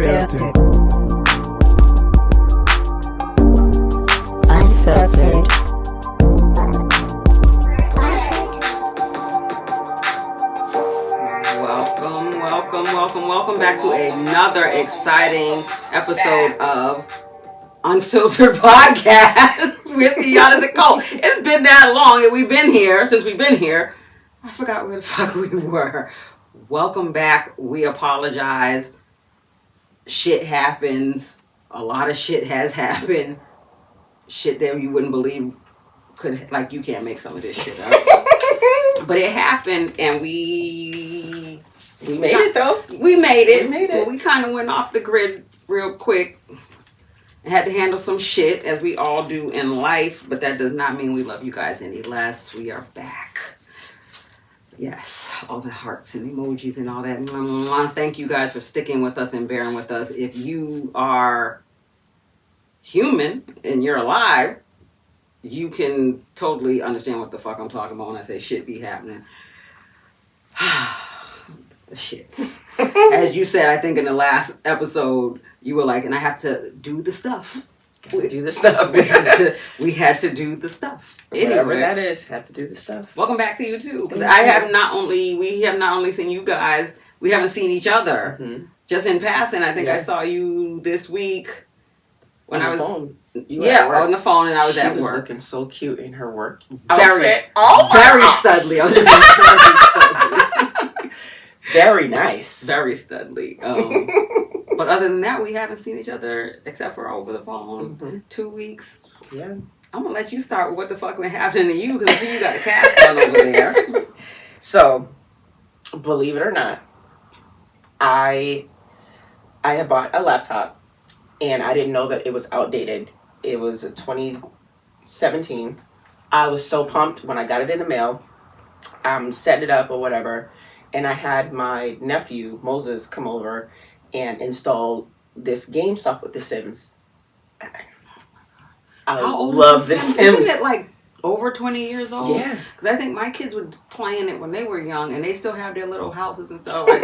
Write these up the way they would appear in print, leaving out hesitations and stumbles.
Unfiltered. Unfiltered. Welcome back to another exciting episode of UnfilTERD Podcast with EyodaNikol. It's been that long and we've been here. I forgot where the fuck we were. Welcome back. We apologize. Shit happens. A lot of shit has happened. Shit that you wouldn't believe you can't make some of this shit up. But it happened and we made it though. We made it. Well, we kind of went off the grid real quick and had to handle some shit as we all do in life. But that does not mean we love you guys any less. We are back. Yes, all the hearts and emojis and all that. Thank you guys for sticking with us and bearing with us. If you are human and you're alive, you can totally understand what the fuck I'm talking about when I say shit be happening. The shit. As you said, I think in the last episode, you were like, and I have to do the stuff. We had to do the stuff. Whatever that is, had to do the stuff. Welcome back to you too. Because we have not only seen you guys, we haven't seen each other. Mm-hmm. Just in passing, I think I saw you this week when on I was phone. on the phone and I was at work. She was looking so cute in her work very studly. I was very studly. Very nice. Very studly. But other than that, we haven't seen each other except for over the phone. Mm-hmm. 2 weeks. Yeah. I'm going to let you start with what the fuck been happening to you because I see you got a cast on over there. So, believe it or not, I had bought a laptop and I didn't know that it was outdated. It was a 2017. I was so pumped when I got it in the mail. Set it up or whatever. And I had my nephew, Moses, come over and install this game stuff with The Sims. I love The Sims. Isn't it like over 20 years old? Yeah. Because I think my kids were playing it when they were young and they still have their little houses and stuff. And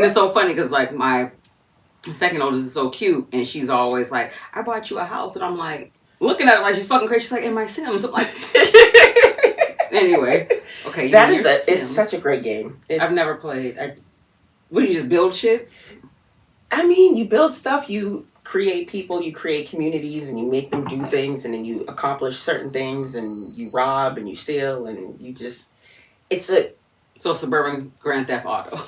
it's so funny because like my second oldest is so cute and she's always like, I bought you a house. And I'm like, looking at her like she's fucking crazy. She's like, in my Sims. I'm like... Anyway, okay. It's such a great game. I've never played. What do you just build shit? I mean, you build stuff, you create people, you create communities, and you make them do things, and then you accomplish certain things, and you rob and you steal, and you just. So suburban Grand Theft Auto.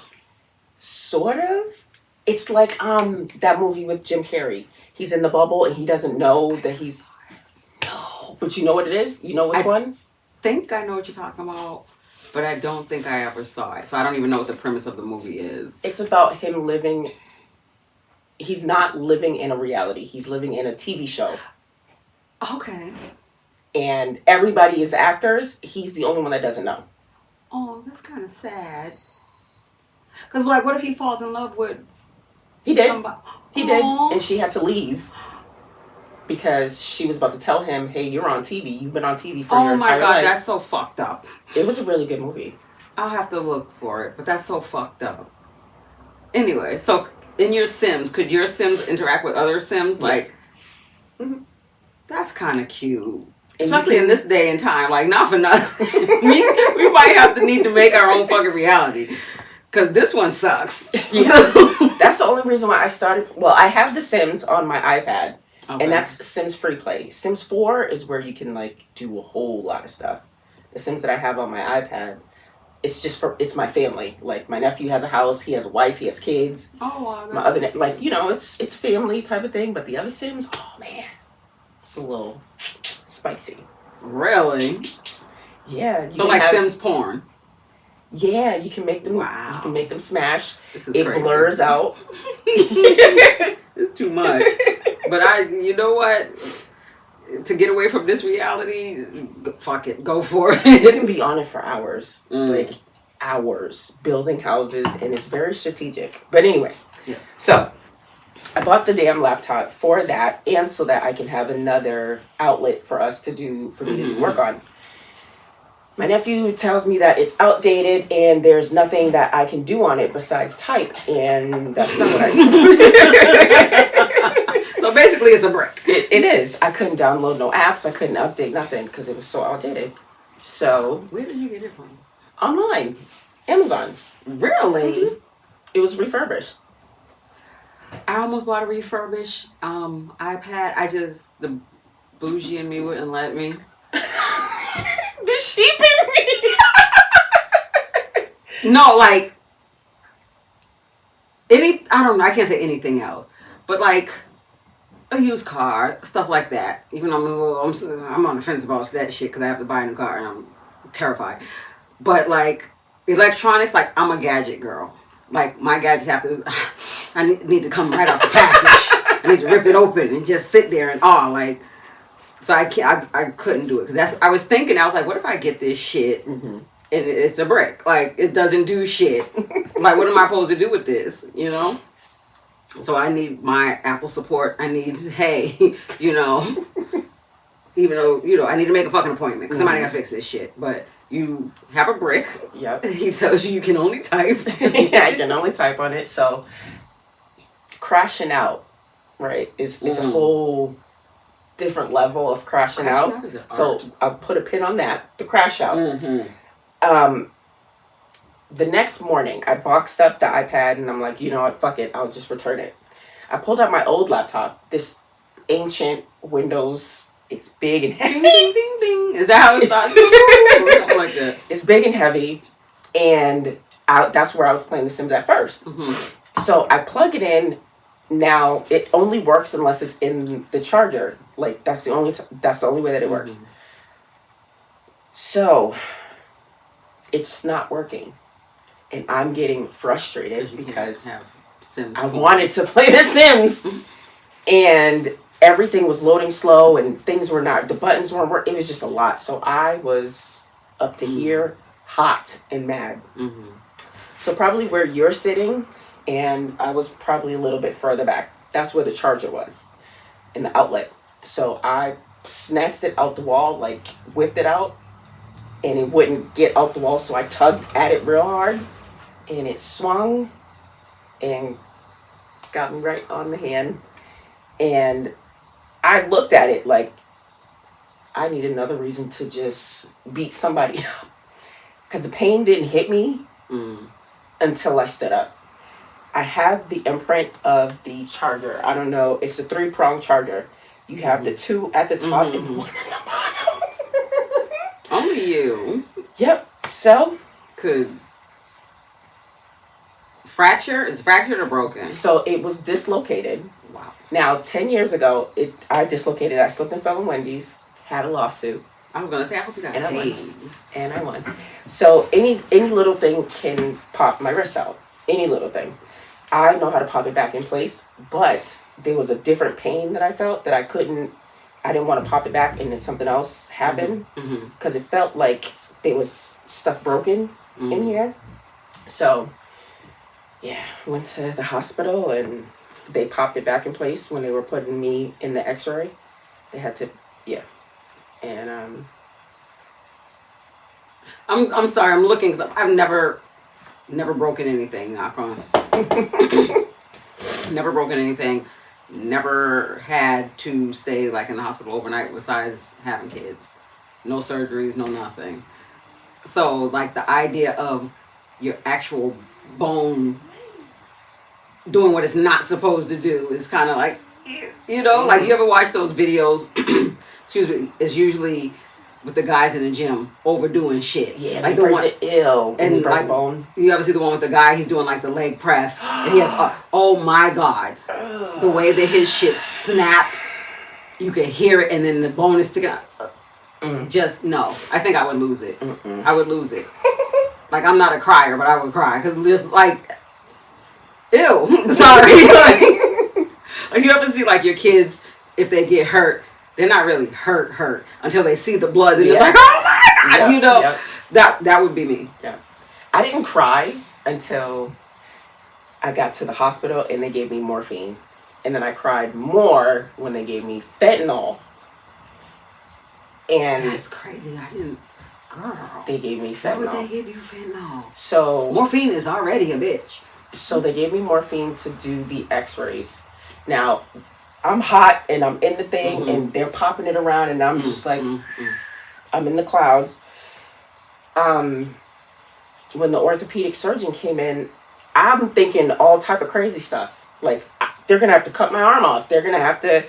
Sort of. It's like that movie with Jim Carrey. He's in the bubble and he doesn't know that he's. No, but you know what it is. You know which one. I think I know what you're talking about, but I don't think I ever saw it. So I don't even know what the premise of the movie is. It's about him living... He's not living in a reality. He's living in a TV show. Okay. And everybody is actors. He's the only one that doesn't know. Oh, that's kind of sad. Because, like, what if he falls in love with... He did. Somebody? He did. And she had to leave. Because she was about to tell him, hey, you're on TV. You've been on TV for your entire life. Oh my God, that's so fucked up. It was a really good movie. I'll have to look for it, but that's so fucked up. Anyway, so in your Sims, could your Sims interact with other Sims? Like, that's kind of cute. Especially in this day and time. Like, not for nothing. we might have to need to make our own fucking reality. Because this one sucks. Yeah. That's the only reason why I started. Well, I have The Sims on my iPad. Okay. And that's Sims Free Play. Sims 4 is where you can, like, do a whole lot of stuff. The Sims that I have on my iPad, it's my family. Like, my nephew has a house, he has a wife, he has kids. Oh, wow. My other, like, you know, it's family type of thing. But the other Sims, oh, man. It's a little spicy. Really? Yeah. So, like Sims porn? Yeah, you can make them. Wow. You can make them smash. This is it crazy. Blurs out. It's too much. But you know what? To get away from this reality, fuck it, go for it. You can be on it for hours, like hours, building houses, and it's very strategic. But anyways, So I bought the damn laptop for that, and so that I can have another outlet for me to do work on. My nephew tells me that it's outdated and there's nothing that I can do on it besides type, and that's not what I said. So basically, it's a brick. It is. I couldn't download no apps. I couldn't update nothing because it was so outdated. So where did you get it from? Online, Amazon. Really? Mm-hmm. It was refurbished. I almost bought a refurbished iPad. The bougie in me wouldn't let me. The sheep in me. No, like I don't know. I can't say anything else, but like a used car, stuff like that. Even though I'm on the fence about that shit because I have to buy a new car and I'm terrified. But like electronics, like I'm a gadget girl. Like my gadgets have to. I need to come right out the package. I need to rip it open and just sit there and like. So I couldn't do it because I was thinking, I was like, what if I get this shit and it's a brick? Like it doesn't do shit. Like what am I supposed to do with this? You know. So I need my Apple support. I need even though I need to make a fucking appointment because somebody gotta fix this shit. But you have a brick. Yep. He tells you can only type. Yeah, I can only type on it. So crashing out, right? It's a whole different level of crashing out. So I'll put a pin on that. The crash out. Mm-hmm. The next morning, I boxed up the iPad and I'm like, you know what? Fuck it. I'll just return it. I pulled out my old laptop. This ancient Windows. It's big and heavy. Bing, bing, bing. Is that how it starts? Something like that. It's big and heavy, and that's where I was playing The Sims at first. Mm-hmm. So I plug it in. Now it only works unless it's in the charger. Like that's the only way that it works. So it's not working, and I'm getting frustrated because I wanted to play The Sims, and everything was loading slow and the buttons weren't working. It was just a lot. So I was up to here, hot and mad. Mm-hmm. So probably where you're sitting, and I was probably a little bit further back. That's where the charger was in the outlet. So I snatched it out the wall, like whipped it out, and it wouldn't get out the wall. So I tugged at it real hard, and it swung and got me right on the hand. And I looked at it like, I need another reason to just beat somebody up. Because the pain didn't hit me until I stood up. I have the imprint of the charger. I don't know. It's a 3-prong charger. You have the 2 at the top and 1 at the bottom. Only you. Yep. So. Could. Fracture? Is fractured or broken? So it was dislocated. Wow. Now, 10 years ago, I dislocated. I slipped and fell in Wendy's, had a lawsuit. I was going to say, I hope you got paid. And I won. So any little thing can pop my wrist out. Any little thing. I know how to pop it back in place, but there was a different pain that I felt that I didn't want to pop it back and then something else happened. Because it felt like there was stuff broken in here. So, yeah, went to the hospital and they popped it back in place when they were putting me in the x-ray. They had to, and I'm sorry, I'm looking. I've never broken anything. Knock on. Never broken anything. Never had to stay like in the hospital overnight besides having kids. No surgeries, no nothing. So like the idea of your actual bone doing what it's not supposed to do is kind of like, like you ever watch those videos? Excuse me. It's usually with the guys in the gym overdoing shit. Yeah, like the one ill and like bone. You ever see the one with the guy? He's doing like the leg press, and he has oh my god, the way that his shit snapped, you could hear it, and then the bone is sticking out. Just no. I think I would lose it. I would lose it. Like I'm not a crier, but I would cry because just like, ew. Sorry. Like you ever see like your kids if they get hurt. They're not really hurt until they see the blood. And it's like, oh my God, that would be me. Yeah. I didn't cry until I got to the hospital and they gave me morphine. And then I cried more when they gave me fentanyl. And that's crazy. I didn't Girl. They gave me Why fentanyl. would they give you fentanyl? So morphine is already a bitch. So they gave me morphine to do the x-rays. Now, I'm hot and I'm in the thing and they're popping it around and I'm just like, I'm in the clouds. When the orthopedic surgeon came in, I'm thinking all type of crazy stuff. Like, they're going to have to cut my arm off. They're going to have to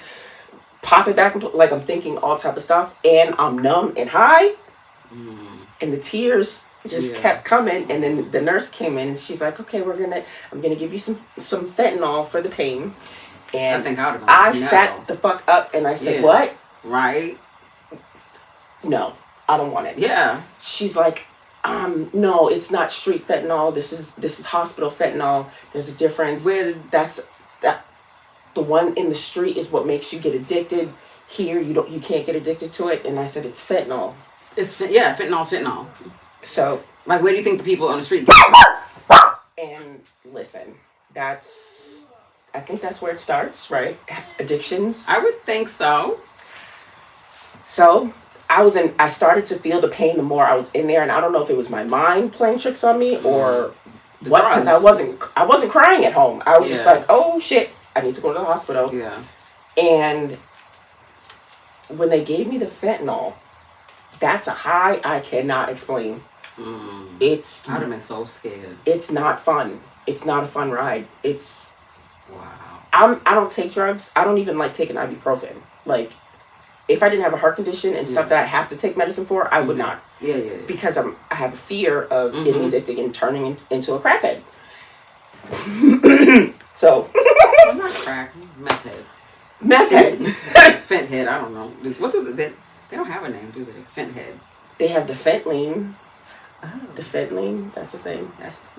pop it back. Like, I'm thinking all type of stuff. And I'm numb and high. And the tears just kept coming. And then the nurse came in and she's like, okay, I'm going to give you some fentanyl for the pain. And I think I sat the fuck up and I said, what? Right. No, I don't want it. Yeah. She's like, no, it's not street fentanyl. This is hospital fentanyl. There's a difference. The one in the street is what makes you get addicted. Here, you can't get addicted to it. And I said, it's fentanyl. Fentanyl. So, like, where do you think the people on the street? And listen, I think that's where it starts, right? Addictions. I would think so. So I started to feel the pain the more I was in there, and I don't know if it was my mind playing tricks on me or what, because I wasn't crying at home. I was just like, oh shit, I need to go to the hospital. Yeah. And when they gave me the fentanyl, that's a high I cannot explain. I'd have been so scared. It's not fun. It's not a fun ride. Wow. I don't take drugs. I don't even like taking ibuprofen. Like, if I didn't have a heart condition and stuff that I have to take medicine for, I would not. Yeah. Because I have a fear of getting addicted and turning into a crackhead. So. I'm not crack. Meth head. Meth head. Fent head. I don't know. What do they don't have a name, do they? Fent head. They have the fentanyl. Oh. The fentanyl, that's a thing.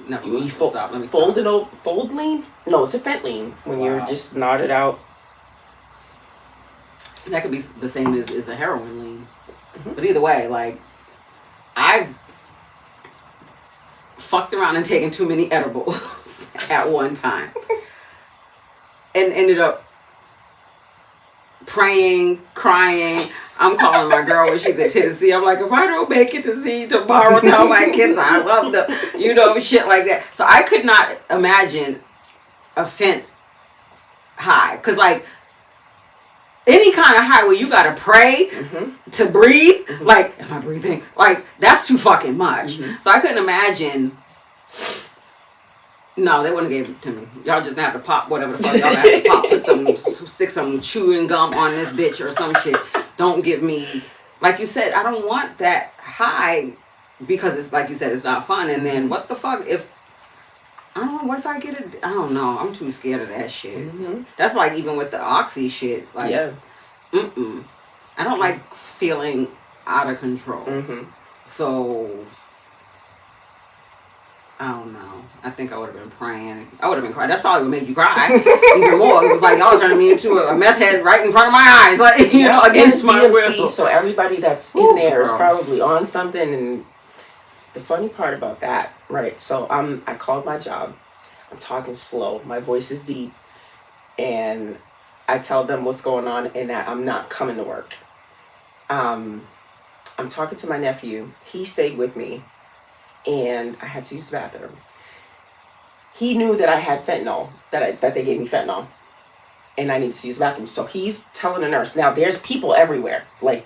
No, you stop. Let me fold stop. it over. Fold lean? No, it's a fentanyl when you're just nodded out. That could be the same as a heroin lean. But either way, like, I fucked around and taken too many edibles at one time. And ended up praying, crying. I'm calling my girl when she's in Tennessee. I'm like, if I don't make it to see you tomorrow, tell my kids I love them. Shit like that. So I could not imagine a fent high. Because, like, any kind of high where you gotta pray to breathe, like, am I breathing? Like, that's too fucking much. So I couldn't imagine. No, they wouldn't have gave it to me. Y'all just gonna have to pop whatever the fuck y'all have to pop. Stick some chewing gum on this bitch or some shit. Don't give me, like you said, I don't want that high because it's like you said, it's not fun. And then what the fuck if, I don't know, what if I get it? I don't know. I'm too scared of that shit. That's like even with the oxy shit. Like, I don't like feeling out of control. So, I don't know. I think I would have been praying. I would have been crying. That's probably what made you cry even more. It's like y'all turning me into a meth head right in front of my eyes, like against my will. So everybody that's in there is probably on something. And the funny part about that, right? So I called my job. I'm talking slow. My voice is deep, and I tell them what's going on and that I'm not coming to work. I'm talking to my nephew. He stayed with me. And I had to use the bathroom. He knew that I had fentanyl, that they gave me fentanyl. And I needed to use the bathroom. So he's telling the nurse. Now, there's people everywhere. Like,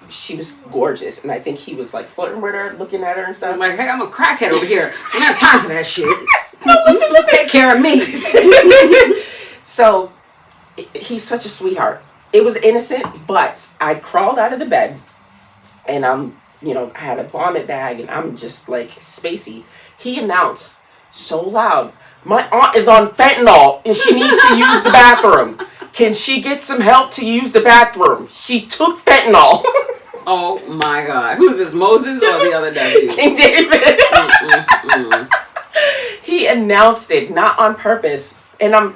she was gorgeous. And I think he was, like, flirting with her, looking at her and stuff. I'm like, hey, I'm a crackhead over here. I don't have time for that shit. Listen. Take care of me. So, he's such a sweetheart. It was innocent, but I crawled out of the bed. And I had a vomit bag and I'm just like spacey. He announced so loud, my aunt is on fentanyl and she needs to use the bathroom. Can she get some help to use the bathroom? She took fentanyl. Oh my God. Who is this, Moses or the other nephew? King David. He announced it, not on purpose. And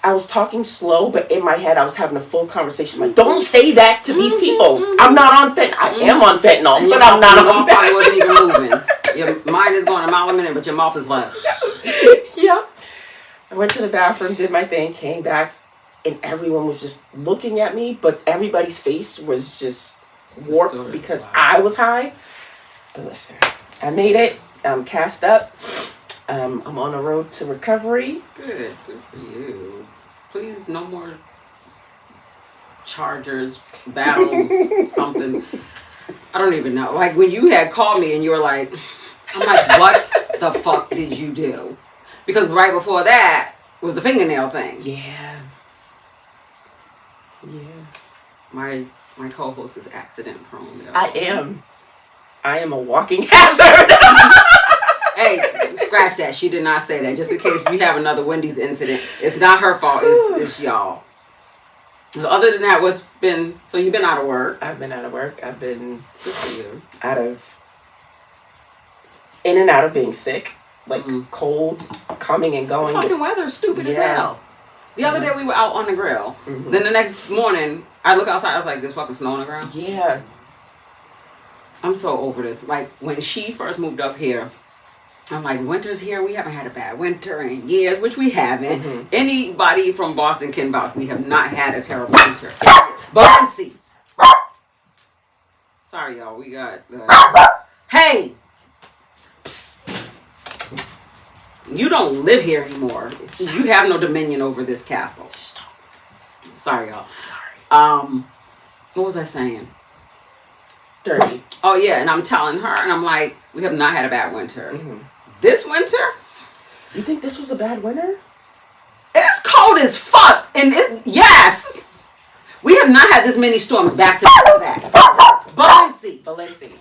I was talking slow, but in my head, I was having a full conversation. Like, don't say that to these people. I'm not on fentanyl. I am on fentanyl, but I'm not on fentanyl. Your mouth probably wasn't even moving. Your mind is going a mile a minute, but your mouth is like... Yeah. I went to the bathroom, did my thing, came back, and everyone was just looking at me, but everybody's face was just warped because I was high. But listen, I made it. I'm cast up. I'm on the road to recovery. Good for you. Please, no more chargers, battles, something. I don't even know. Like when you had called me and you were like, I'm like, what the fuck did you do? Because right before that was the fingernail thing. Yeah. My co-host is accident prone. Yo. I am a walking hazard. Hey, scratch that. She did not say that. Just in case you have another Wendy's incident. It's not her fault. It's y'all. So other than that, so you've been out of work. I've been out of work. I've been in and out of being sick. Like cold, coming and going. The fucking weather is stupid as hell. The other day we were out on the grill. Mm-hmm. Then the next morning, I look outside, I was like, there's fucking snow on the ground. Yeah. I'm so over this. Like, when she first moved up here, I'm like, winter's here. We haven't had a bad winter in years, which we haven't. Mm-hmm. Anybody from Boston can vouch. We have not had a terrible winter. Balenci. Sorry, y'all. We got... Hey! Psst. You don't live here anymore. You have no dominion over this castle. Stop. Sorry, y'all. Sorry. What was I saying? Dirty. Oh, yeah. And I'm telling her, and I'm like, we have not had a bad winter. Mm-hmm. This winter? You think this was a bad winter? It's cold as fuck. And yes. We have not had this many storms back to back. Balenci.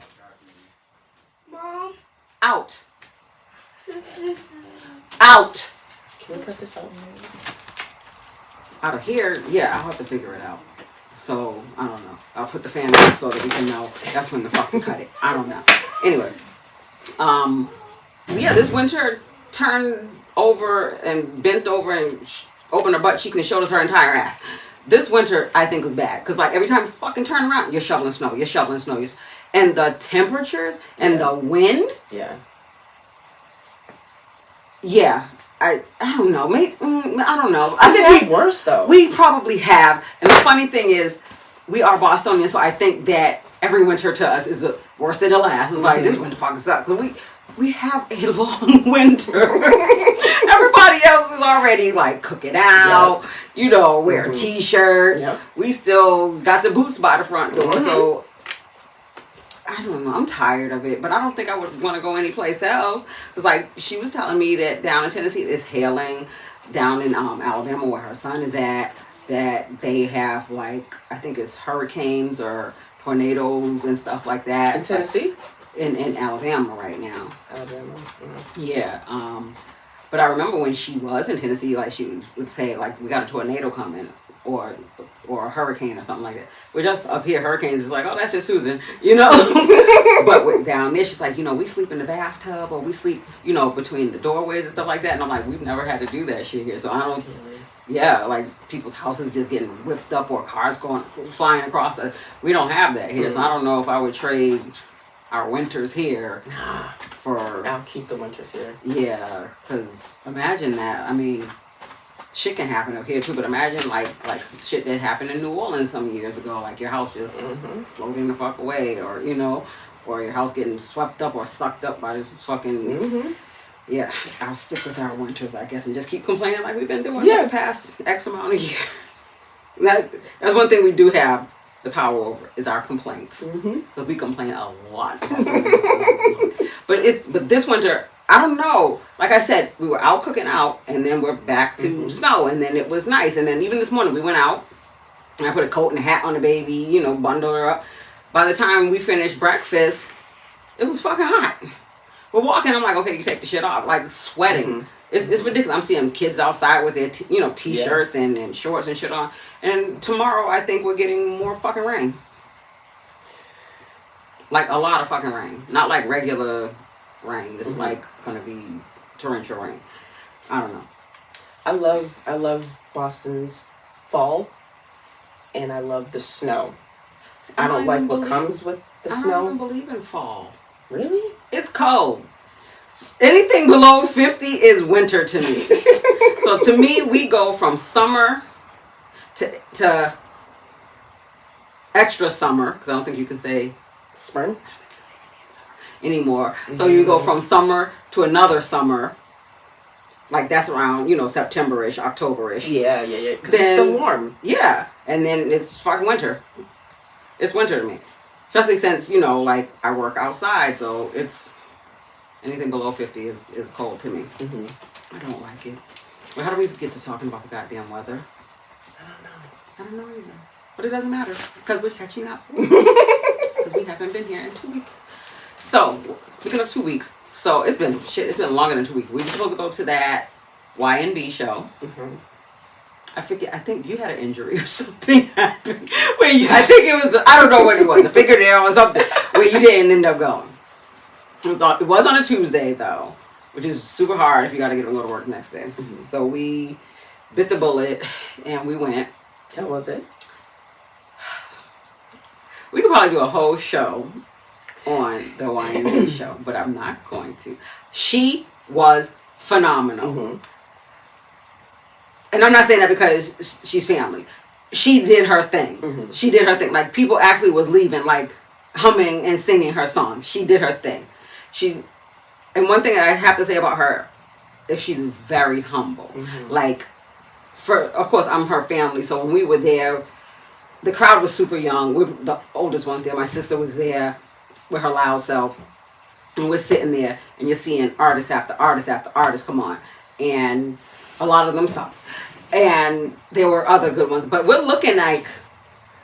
Mom. Out. Out. Can we cut this out? Out of here? Yeah, I'll have to figure it out. So, I don't know. I'll put the fan on so that we can know that's when the fuck to cut it. I don't know. Anyway. Yeah, this winter turned over and bent over and opened her butt cheeks and showed us her entire ass. This winter, I think, was bad. Because, like, every time you fucking turn around, you're shoveling snow. And the temperatures and the wind. Yeah. Yeah. I don't know. Maybe, I don't know. I think we worse, though. We probably have. And the funny thing is, we are Bostonians, so I think that every winter to us is the worst than the last. It's like, this winter fucking sucks. So we have a long winter. Everybody else is already like cooking out, wear t-shirts. Yep. We still got the boots by the front door. So I don't know. I'm tired of it, but I don't think I would want to go anyplace else. It's like she was telling me that down in Tennessee it's hailing, down in Alabama where her son is at, that they have like, I think it's hurricanes or tornadoes and stuff like that. In Tennessee? In Alabama right now. Alabama. Yeah. But I remember when she was in Tennessee, like she would say, like, we got a tornado coming or a hurricane or something like that. We're just up here, hurricanes is like, oh, that's just Susan, But down there, she's like, we sleep in the bathtub or we sleep, between the doorways and stuff like that. And I'm like, we've never had to do that shit here. So I don't, like people's houses just getting whipped up or cars flying across. We don't have that here. So I don't know if I would trade our winters here for... I'll keep the winters here. Yeah, because imagine that. I mean, shit can happen up here too, but imagine like shit that happened in New Orleans some years ago, like your house just floating the fuck away, or or your house getting swept up or sucked up by this fucking... Yeah, I'll stick with our winters, I guess, and just keep complaining like we've been doing for the past X amount of years. That's one thing we do have the power over, is our complaints. Because we complain a lot. But this winter, I don't know. Like I said, we were out cooking out, and then we're back to snow, and then it was nice. And then even this morning, we went out, and I put a coat and a hat on the baby, bundled her up. By the time we finished breakfast, it was fucking hot. We're walking, I'm like, okay, you take the shit off. Like, sweating. It's ridiculous. I'm seeing kids outside with their, t-shirts and shorts and shit on. And tomorrow, I think we're getting more fucking rain. Like, a lot of fucking rain. Not like regular rain. It's like going to be torrential rain. I don't know. I love Boston's fall. And I love the snow. I don't like what comes with the snow. I don't believe in fall. Really? It's cold. Anything below 50 is winter to me. So to me, we go from summer to extra summer, because I don't think you can say Spring anymore. So you go from summer to another summer. Like that's around, September-ish, October-ish. Yeah. Because it's still warm. Yeah. And then it's fucking winter. It's winter to me. Especially since, like I work outside, so it's anything below 50 is cold to me. Mm-hmm. I don't like it. Well, how do we get to talking about the goddamn weather? I don't know either. But it doesn't matter because we're catching up. Because we haven't been here in 2 weeks. So, speaking of 2 weeks, so it's been longer than 2 weeks. We were supposed to go to that Y&B show. Mm-hmm. I think you had an injury or something happened. I think it was, I don't know what it was, a fingernail or something, where you didn't end up going. It was on a Tuesday, though, which is super hard if you got to get up and go to work the next day. Mm-hmm. So we bit the bullet and we went. How was it? We could probably do a whole show on the Y&B show, but I'm not going to. She was phenomenal. Mm-hmm. And I'm not saying that because she's family. She did her thing. Mm-hmm. She did her thing. Like, people actually was leaving, like, humming and singing her song. She did her thing. And one thing that I have to say about her is she's very humble. Mm-hmm. Like, of course, I'm her family, so when we were there, the crowd was super young. We were the oldest ones there. My sister was there with her loud self. And we're sitting there, and you're seeing artist after artist after artist come on. And a lot of them sucked. And there were other good ones. But we're looking like,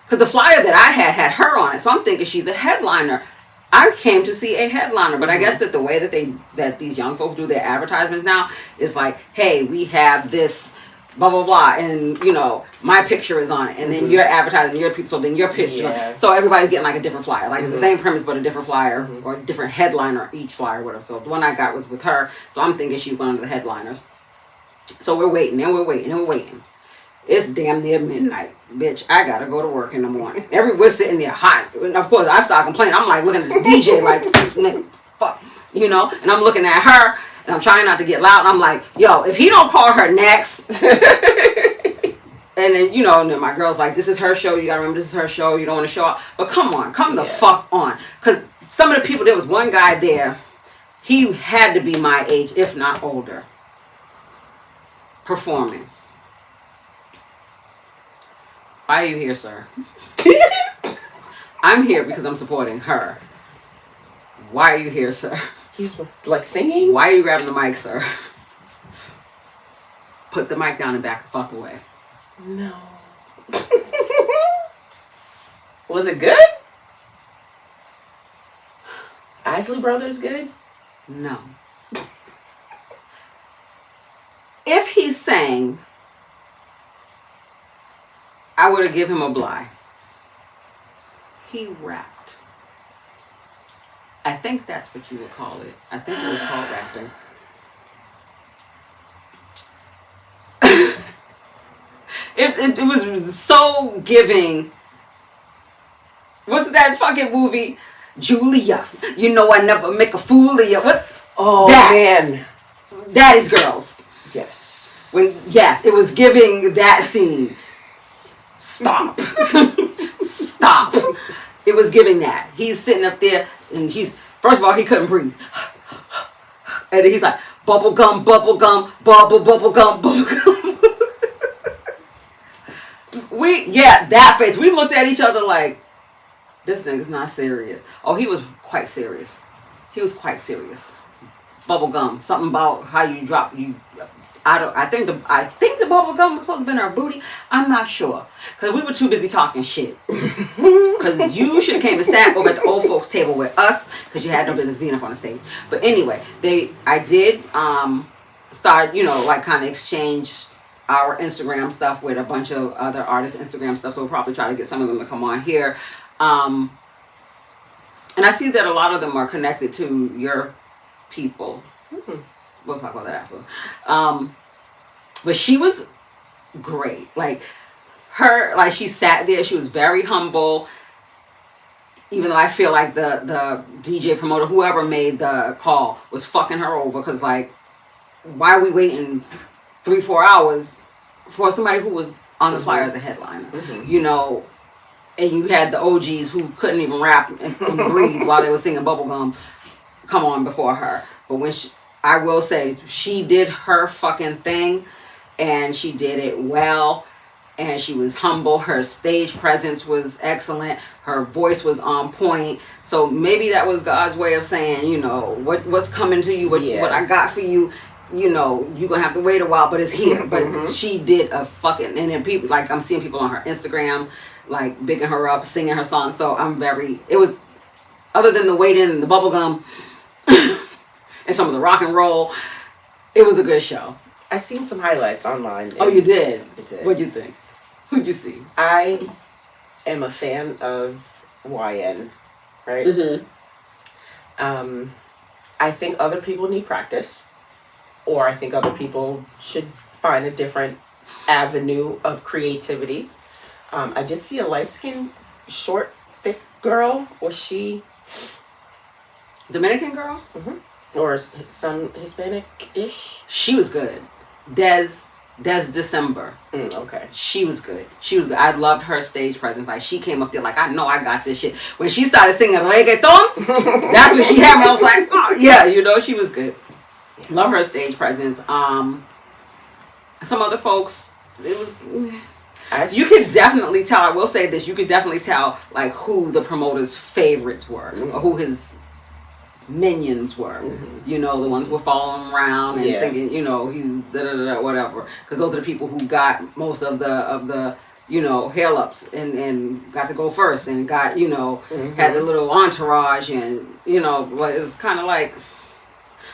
because the flyer that I had her on it. So I'm thinking she's a headliner. I came to see a headliner. But I guess that the way that these young folks do their advertisements now is like, hey, we have this blah, blah, blah. And, my picture is on it. And then you're advertising your people. So then your picture. Yeah. So everybody's getting like a different flyer. Like it's the same premise, but a different flyer or a different headliner each flyer, whatever. So the one I got was with her. So I'm thinking she's one of the headliners. So we're waiting and we're waiting and we're waiting. It's damn near midnight, bitch. I gotta go to work in the morning. We're sitting there hot. And of course, I start complaining. I'm like looking at the DJ like, fuck, And I'm looking at her and I'm trying not to get loud. And I'm like, yo, if he don't call her next. And then, and then my girl's like, this is her show. You gotta remember this is her show. You don't want to show up. But come the fuck on. Because some of the people, there was one guy there. He had to be my age, if not older. Performing. Why are you here, sir? I'm here because I'm supporting her. Why are you here, sir? He's like singing? Why are you grabbing the mic, sir? Put the mic down and back the fuck away. No. Was it good? Isley Brothers good? No. If he sang, I would have given him a bly. He rapped. I think that's what you would call it. I think it was called rapping. It was so giving. What's that fucking movie? Julia. I never make a fool of you. What? Oh, man. Daddy's Girls. Yes. It was giving that scene. Stop. Stop. It was giving that. He's sitting up there and first of all, he couldn't breathe. And he's like, bubble gum, bubble gum, bubble gum, bubble gum. That face. We looked at each other like, this nigga's not serious. Oh, he was quite serious. Bubble gum. Something about how you drop I think the bubble gum was supposed to be in her booty. I'm not sure. Because we were too busy talking shit. Because you should have came and sat over at the old folks table with us. Because you had no business being up on the stage. But anyway, I did start, kind of exchange our Instagram stuff with a bunch of other artists' Instagram stuff. So we'll probably try to get some of them to come on here. And I see that a lot of them are connected to your people. Mm-hmm. We'll talk about that after. But she was great. She sat there. She was very humble. Even though I feel like the DJ promoter, whoever made the call, was fucking her over. Because, why are we waiting 3-4 hours for somebody who was on the flyer as a headliner? Mm-hmm. and you had the OGs who couldn't even rap and breathe while they were singing Bubblegum come on before her. But when I will say, she did her fucking thing, and she did it well, and she was humble. Her stage presence was excellent. Her voice was on point. So maybe that was God's way of saying, you know, what's coming to you, what I got for you, you know, you're going to have to wait a while, but it's here. But she did a fucking, and then people, like, I'm seeing people on her Instagram, like, bigging her up, singing her song. So it was, other than the waiting and the bubblegum and some of the rock and roll, it was a good show. I seen some highlights online. Oh, you did? I did. What'd you think? Who'd you see? I am a fan of YN, right? I think other people need practice, or I think other people should find a different avenue of creativity. I did see a light-skinned, short, thick girl. Was she Dominican girl? Or some Hispanic-ish? She was good. Des December. Okay. She was good. I loved her stage presence. Like, she came up there like, I know I got this shit. When she started singing reggaeton, that's when she had me. I was like, oh yeah, you know, she was good. Love her stage presence. Some other folks, it was. You could definitely tell. I will say this: you could definitely tell like who the promoter's favorites were, or who his minions were. You know, the ones who were following him around and thinking, you know, he's whatever. Because those are the people who got most of the you know, hail ups and got to go first and got, you know, had the little entourage, and you know, but it was kind of like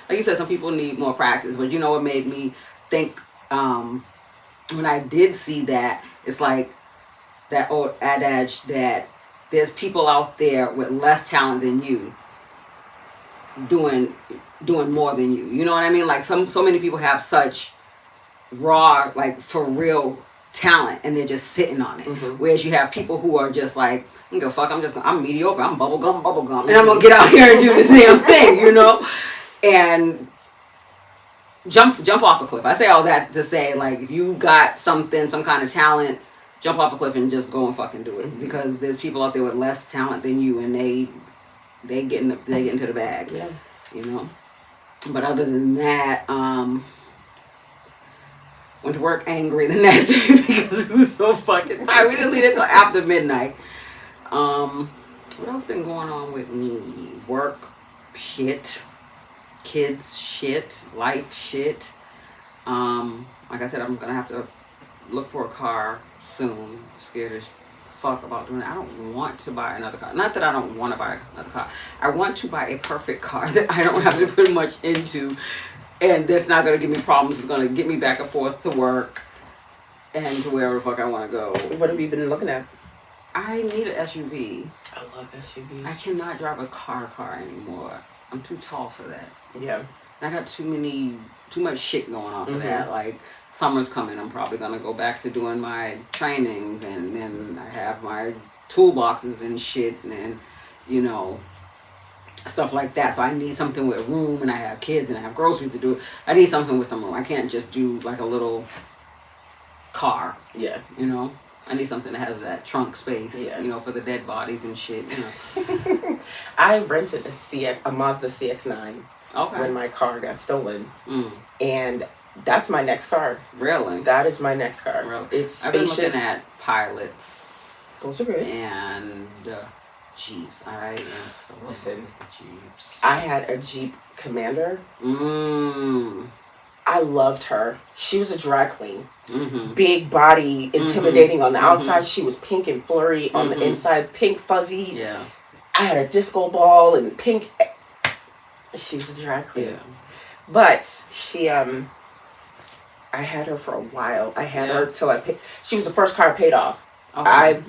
you said, some people need more practice. But you know what made me think when I did see that, it's like that old adage that there's people out there with less talent than you doing more than you. You know what I mean? Like so many people have such raw, like for real talent, and they're just sitting on it. Whereas you have people who are just like, I don't give a fuck, I'm mediocre, I'm bubblegum, and I'm gonna get out here and do this damn thing, you know? And jump off a cliff. I say all that to say, like, if you got some kind of talent, jump off a cliff and just go and fucking do it. Because there's people out there with less talent than you, and they get into the bag. Yeah. You know? But other than that, went to work angry the next day because we was so fucking tired. We didn't leave it till after midnight. What else been going on with me? Work shit. Kids shit, life shit. Like I said, I'm gonna have to look for a car soon. I'm scared as fuck about doing it. I don't want to buy another car. Not that I don't want to buy another car. I want to buy a perfect car that I don't have to put much into, and that's not gonna give me problems. It's gonna get me back and forth to work and to wherever the fuck I want to go. What have you been looking at? I need an SUV. I love SUVs. I cannot drive a car anymore. I'm too tall for that. Yeah. I got too much shit going on for that. Like, summer's coming, I'm probably gonna go back to doing my trainings, and then I have my toolboxes and shit, and you know, stuff like that. So I need something with room, and I have kids, and I have groceries to do. I need something with some room. I can't just do like a little car. Yeah. You know? I need something that has that trunk space, you know, for the dead bodies and shit, you know. I rented a Mazda CX-9 when my car got stolen. And that's my next car. Really? That is my next car. Really? It's spacious. I've been looking at Pilots. Those are good. And Jeeps. I am so Listen, with the Jeeps. I had a Jeep Commander. I loved her. She was a drag queen. Big body, intimidating on the outside. She was pink and flurry on the inside. Pink fuzzy. Yeah. I had a disco ball and pink. She was a drag queen. Yeah. But she, I had her for a while. I had her till I paid. She was the first car I paid off. Okay.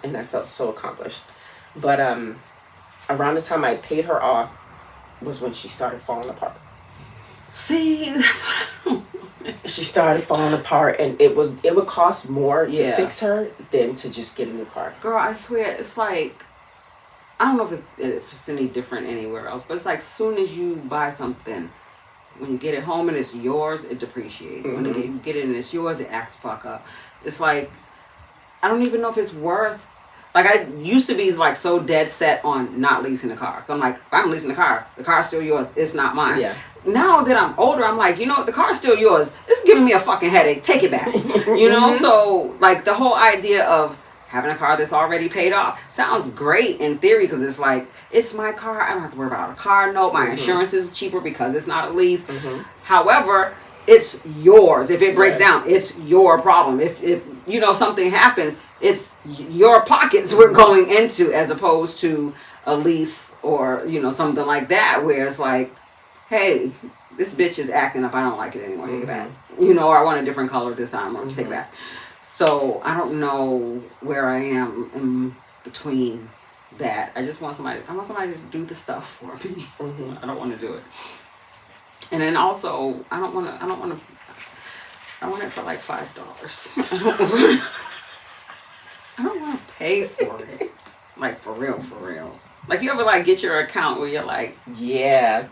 And I felt so accomplished. But around the time I paid her off was when she started falling apart. See, that's what she started falling apart, and it would cost more to fix her than to just get a new car. Girl, I swear, it's like, I don't know if it's any different anywhere else, but it's like, soon as you buy something, when you get it home and it's yours, it depreciates. When you get it and it's yours, it acts fuck up. It's like, I don't even know if it's worth Like, I used to be, like, so dead set on not leasing a car. So I'm like, if I'm leasing the car's still yours. It's not mine. Yeah. Now that I'm older, I'm like, you know what? The car's still yours. It's giving me a fucking headache. Take it back. You know? So, like, the whole idea of having a car that's already paid off sounds great in theory because it's like, it's my car. I don't have to worry about a car note. My insurance is cheaper because it's not a lease. However, it's yours. If it breaks down, it's your problem. If you know, something happens, it's your pockets we're going into as opposed to a lease or, you know, something like that where it's like, hey, this bitch is acting up. I don't like it anymore. Take it back. You know, or I want a different color this time. Or take it back. So I don't know where I am in between that. I just want somebody. I want somebody to do the stuff for me. I don't want to do it. And then also, I want it for like $5. I don't want to pay for it. Like, for real. Like, you ever, like, get your account where you're like... Yeah.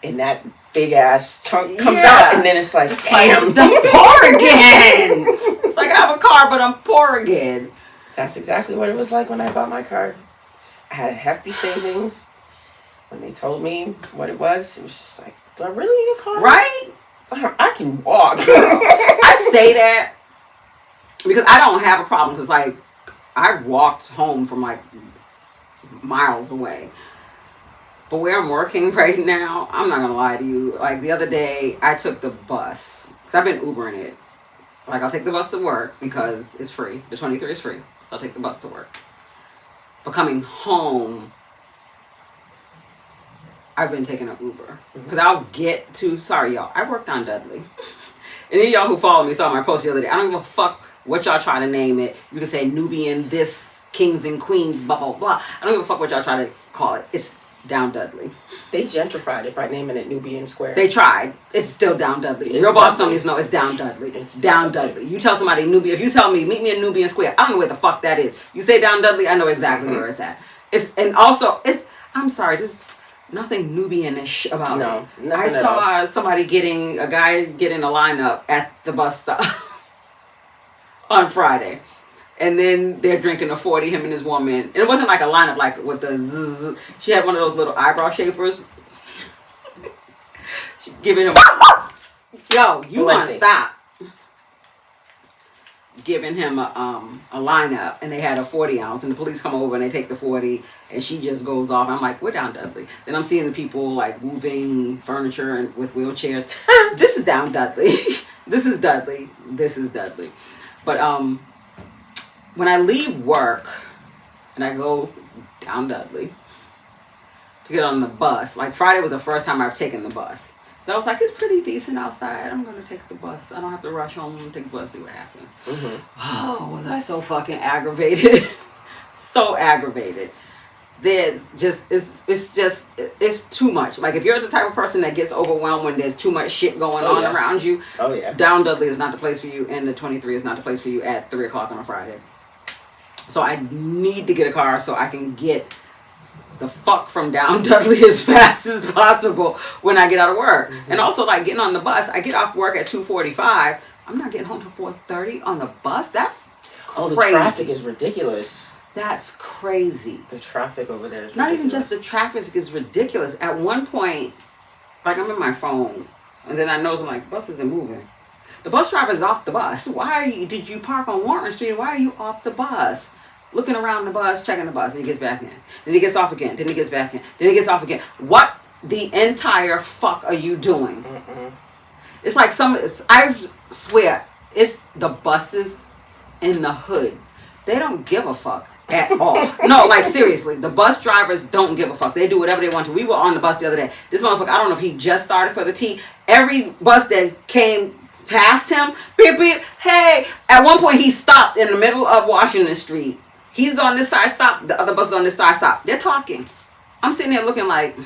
And that big ass chunk comes out, and then it's like, damn. I'm poor again. It's like, I have a car, but I'm poor again. That's exactly what it was like when I bought my car. I had a hefty savings. When they told me what it was just like, do I really need a car? Right? I can walk. I say that because I don't have a problem because, like, I've walked home from, like, miles away. But where I'm working right now, I'm not going to lie to you. Like, the other day, I took the bus. Because I've been Ubering it. Like, I'll take the bus to work because it's free. The 23 is free. So I'll take the bus to work. But coming home, I've been taking an Uber. Because I'll get to... Sorry, y'all. I worked on Dudley. And any of y'all who follow me saw my post the other day. I don't give a fuck what y'all try to name it. You can say Nubian this, kings and queens, blah, blah, blah. I don't give a fuck what y'all try to call it. It's down Dudley. They gentrified it by naming it Nubian Square. They tried. It's still down Dudley. Real Bostonians know it's down Dudley. It's down Dudley. You tell somebody Nubian. If you tell me, meet me in Nubian Square, I don't know where the fuck that is. You say down Dudley, I know exactly where it's at. I'm sorry, just nothing Nubian-ish about it. I saw somebody a guy getting a lineup at the bus stop on Friday. And then they're drinking a 40, him and his woman. And it wasn't like a lineup like with the zzz. She had one of those little eyebrow shapers. She giving him... Yo, you want to stop. Giving him a lineup. And they had a 40 ounce. And the police come over and they take the 40. And she just goes off. I'm like, we're down Dudley. Then I'm seeing the people like moving furniture and with wheelchairs. This is down Dudley. This is Dudley. This is Dudley. But, when I leave work and I go down Dudley to get on the bus, like Friday was the first time I've taken the bus. So I was like, it's pretty decent outside. I'm going to take the bus. I don't have to rush home and take the bus, see what happens. Oh, was I so fucking aggravated. So aggravated. It's too much. Like, if you're the type of person that gets overwhelmed when there's too much shit going on around you, down Dudley is not the place for you, and the 23 is not the place for you at 3 o'clock on a Friday. So I need to get a car so I can get the fuck from down Dudley as fast as possible when I get out of work. And also, like, getting on the bus, I get off work at 2:45. I'm not getting home till 4:30 on the bus. That's crazy. The traffic is ridiculous. That's crazy. The traffic over there is ridiculous. Not even just the traffic is ridiculous. At one point, like, I'm in my phone, and then I notice, I'm like, bus isn't moving. The bus driver's off the bus. Did you park on Warren Street? Why are you off the bus? Looking around the bus, checking the bus, and he gets back in. Then he gets off again. Then he gets back in. Then he gets off again. What the entire fuck are you doing? It's like I swear, it's the buses in the hood. They don't give a fuck at all. No, like, seriously, the bus drivers don't give a fuck. They do whatever they want to. We were on the bus the other day. This motherfucker, I don't know if he just started for the T. Every bus that came past him, beep, beep, hey. At one point, he stopped in the middle of Washington Street. He's on this side, stop. The other bus is on this side, stop. They're talking. I'm sitting there looking like,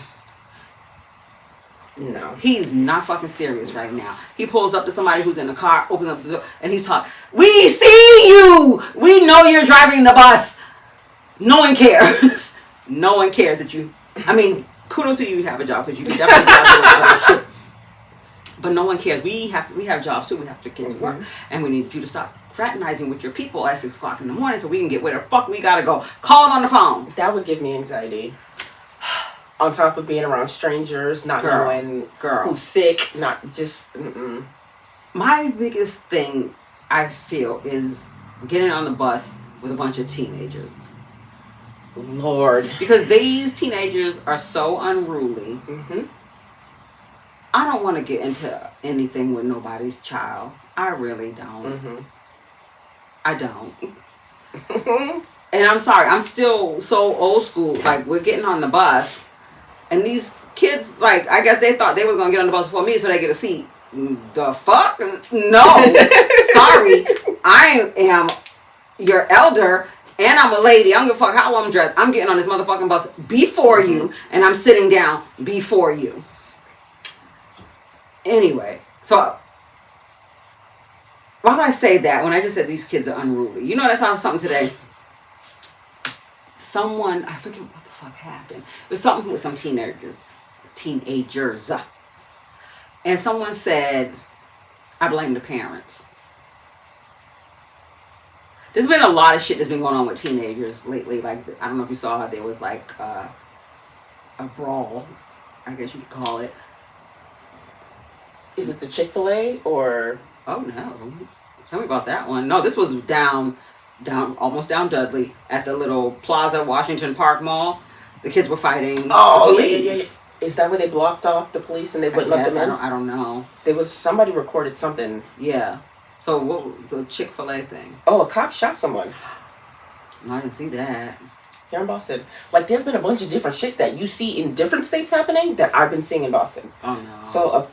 no, he's not fucking serious right now. He pulls up to somebody who's in the car, opens up the door, and he's talking. We see you. We know you're driving the bus. No one cares. No one cares that you. I mean, kudos to you. You have a job because you can definitely drive other shit. But no one cares. We have jobs too. We have to get to work. And we need you to stop fraternizing with your people at 6 o'clock in the morning so we can get where the fuck we gotta go. Call them on the phone. That would give me anxiety. On top of being around strangers, not knowing who's sick, not just... My biggest thing, I feel, is getting on the bus with a bunch of teenagers. Lord. Because these teenagers are so unruly. I don't want to get into anything with nobody's child. I really don't. I don't. And I'm sorry, I'm still so old school. Like, we're getting on the bus, and these kids, like, I guess they thought they were going to get on the bus before me so they get a seat. The fuck? No. Sorry. I am your elder, and I'm a lady. I don't give a fuck how I'm dressed. I'm getting on this motherfucking bus before you, and I'm sitting down before you. Anyway, so why do I say that when I just said these kids are unruly? You know, that's how something today. Someone, I forget what the fuck happened. It was something with some teenagers. And someone said, I blame the parents. There's been a lot of shit that's been going on with teenagers lately. Like, I don't know if you saw, there was like a brawl, I guess you could call it. Is it the Chick-fil-A or? Oh no! Tell me about that one. No, this was down, almost down Dudley at the little Plaza Washington Park Mall. The kids were fighting. Oh yeah. Is that where they blocked off the police and they wouldn't let them in? I don't know. There was somebody recorded something. Yeah. So what was the Chick-fil-A thing? Oh, a cop shot someone. No, I didn't see that. Here in Boston. Like, there's been a bunch of different shit that you see in different states happening that I've been seeing in Boston. Oh, no. So,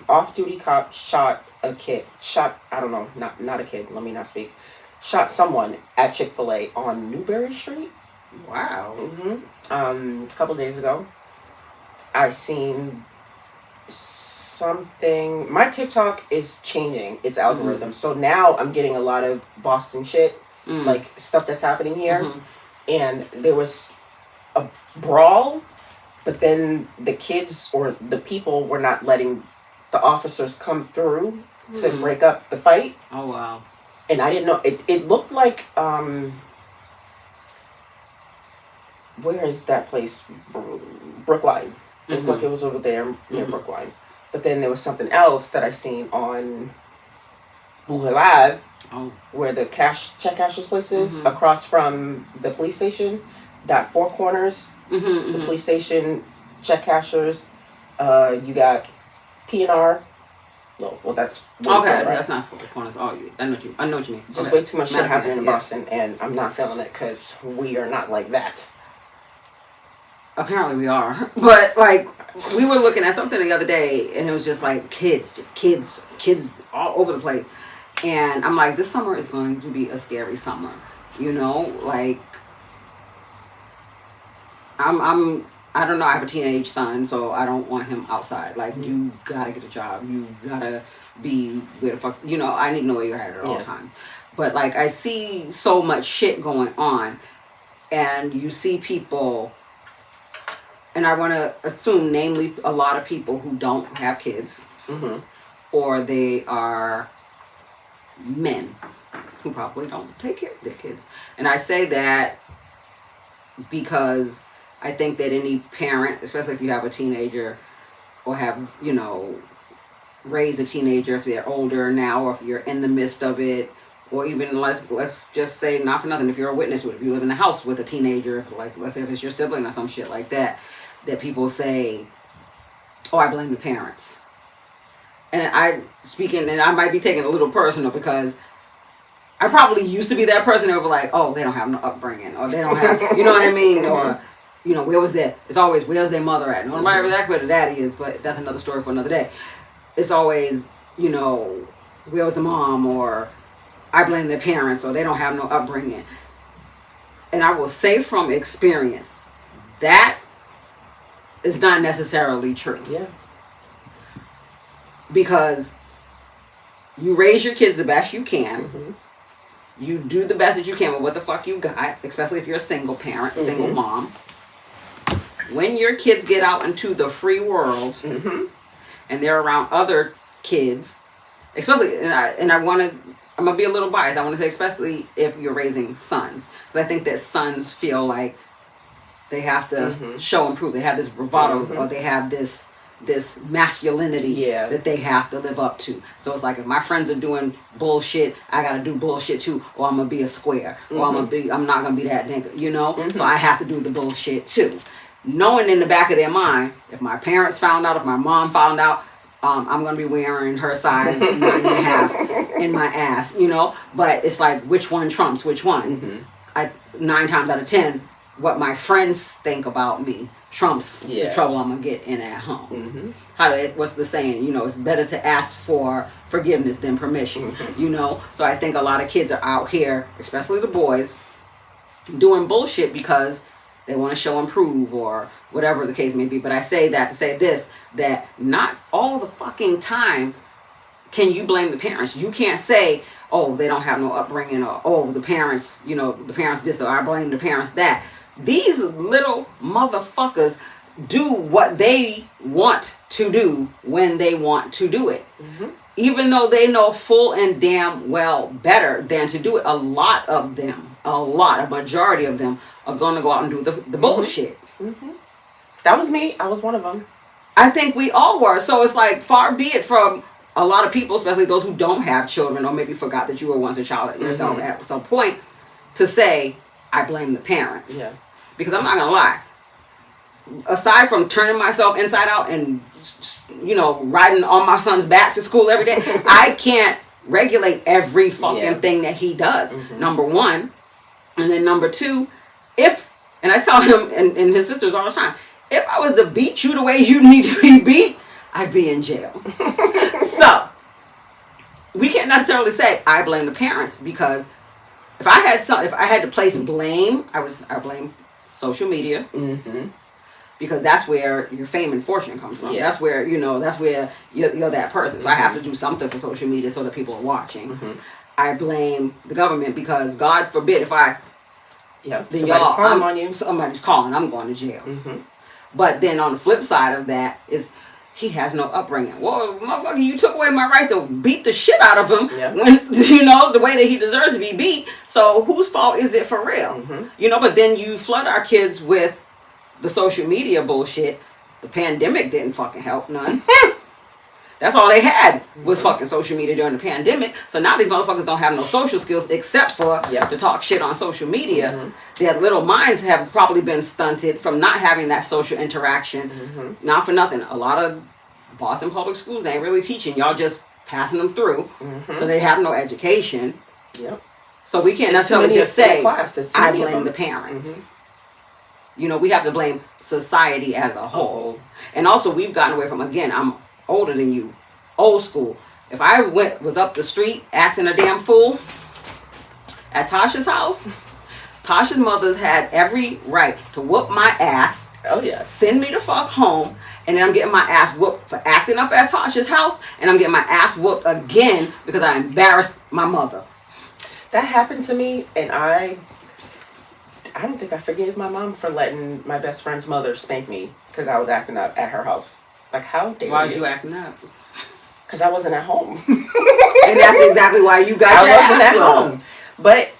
off-duty cop shot a kid. I don't know, not a kid, let me not speak. Shot someone at Chick-fil-A on Newberry Street. Wow. A couple days ago, I seen something. My TikTok is changing its algorithm. So now I'm getting a lot of Boston shit, like stuff that's happening here. And there was a brawl, but then the kids or the people were not letting the officers come through to break up the fight. Oh, wow. And I didn't know. It looked like, where is that place? Brookline. It looked like it was over there near Brookline. But then there was something else that I seen on Blue Hill Ave. Oh. Where the check cashier's place is, across from the police station, that Four Corners, the police station, check cashers, you got P&R. No, well that's okay. That's not Four Corners. Oh, I know what you mean. Just way too much shit happening in Boston, and I'm not feeling it because we are not like that. Apparently we are, but like we were looking at something the other day, and it was just like kids all over the place. And I'm like, this summer is going to be a scary summer, you know. Like, I don't know. I have a teenage son, so I don't want him outside. Like, you gotta get a job. You gotta be where the fuck. You know, I need to know where you're at all times. But like, I see so much shit going on, and you see people, and I want to assume, namely, a lot of people who don't have kids, or they are men who probably don't take care of their kids. And I say that because I think that any parent, especially if you have a teenager or have, you know, raised a teenager if they're older now, or if you're in the midst of it, or even let's just say, not for nothing, if you're a witness to it, if you live in the house with a teenager, like let's say if it's your sibling or some shit like that, that people say, oh, I blame the parents. And I might be taking it a little personal because I probably used to be that person that would be like, oh, they don't have no upbringing, or they don't have, you know what I mean? Or, you know, where's their mother at? Nobody really asks where the daddy is, but that's another story for another day. It's always, you know, where was the mom, or I blame their parents, or they don't have no upbringing. And I will say from experience, that is not necessarily true. Yeah. Because you raise your kids the best you can. You do the best that you can with what the fuck you got, especially if you're a single parent, single mom. When your kids get out into the free world and they're around other kids, especially, I'm gonna be a little biased. I want to say especially if you're raising sons, because I think that sons feel like they have to show and prove. They have this bravado, or they have this masculinity that they have to live up to. So it's like, if my friends are doing bullshit, I gotta do bullshit too, or I'm gonna be a square, or I'm not gonna be that nigga, you know? So I have to do the bullshit too. Knowing in the back of their mind, if my parents found out, if my mom found out, I'm gonna be wearing her size 9.5 in my ass, you know? But it's like, which one trumps which one? 9 times out of 10, what my friends think about me trumps the trouble I'm gonna get in at home. What's the saying? You know, it's better to ask for forgiveness than permission. You know, so I think a lot of kids are out here, especially the boys, doing bullshit because they want to show and prove, or whatever the case may be. But I say that to say this, that not all the fucking time can you blame the parents. You can't say, oh, they don't have no upbringing, or oh, the parents, you know, the parents this, or I blame the parents that. These little motherfuckers do what they want to do when they want to do it. Even though they know full and damn well better than to do it. A majority of them are going to go out and do the bullshit. That was me. I was one of them. I think we all were. So it's like, far be it from a lot of people, especially those who don't have children, or maybe forgot that you were once a child yourself at some point, to say, I blame the parents. Because I'm not going to lie. Aside from turning myself inside out and, you know, riding on my son's back to school every day, I can't regulate every fucking thing that he does. Number one. And then number two, and I tell him and his sisters all the time, if I was to beat you the way you need to be beat, I'd be in jail. So, we can't necessarily say I blame the parents, because if I had to place blame, I blame social media. Because that's where your fame and fortune comes from. That's where, you know, that's where you're that person. So I have to do something for social media so that people are watching. I blame the government, because God forbid if somebody's calling on you. Somebody's calling, I'm going to jail. But then on the flip side of that is, he has no upbringing. Well, motherfucker, you took away my right to beat the shit out of him when, you know, the way that he deserves to be beat. So whose fault is it for real? You know, but then you flood our kids with the social media bullshit. The pandemic didn't fucking help none. That's all they had was fucking social media during the pandemic. So now these motherfuckers don't have no social skills except for to talk shit on social media. Their little minds have probably been stunted from not having that social interaction. Not for nothing. A lot of Boston public schools ain't really teaching. Y'all just passing them through. So they have no education. So we can't necessarily just say, I blame the parents. You know, we have to blame society as a whole. And also, we've gotten away from, again, I'm older than you, old school. If I was up the street acting a damn fool at Tasha's house, Tasha's mother's had every right to whoop my ass. Send me the fuck home, and then I'm getting my ass whooped for acting up at Tasha's house, and I'm getting my ass whooped again because I embarrassed my mother. That happened to me, and I don't think I forgave my mom for letting my best friend's mother spank me because I was acting up at her house. Like, how dare you? Why was you acting up? Because I wasn't at home. And that's exactly why you got your ass at home. But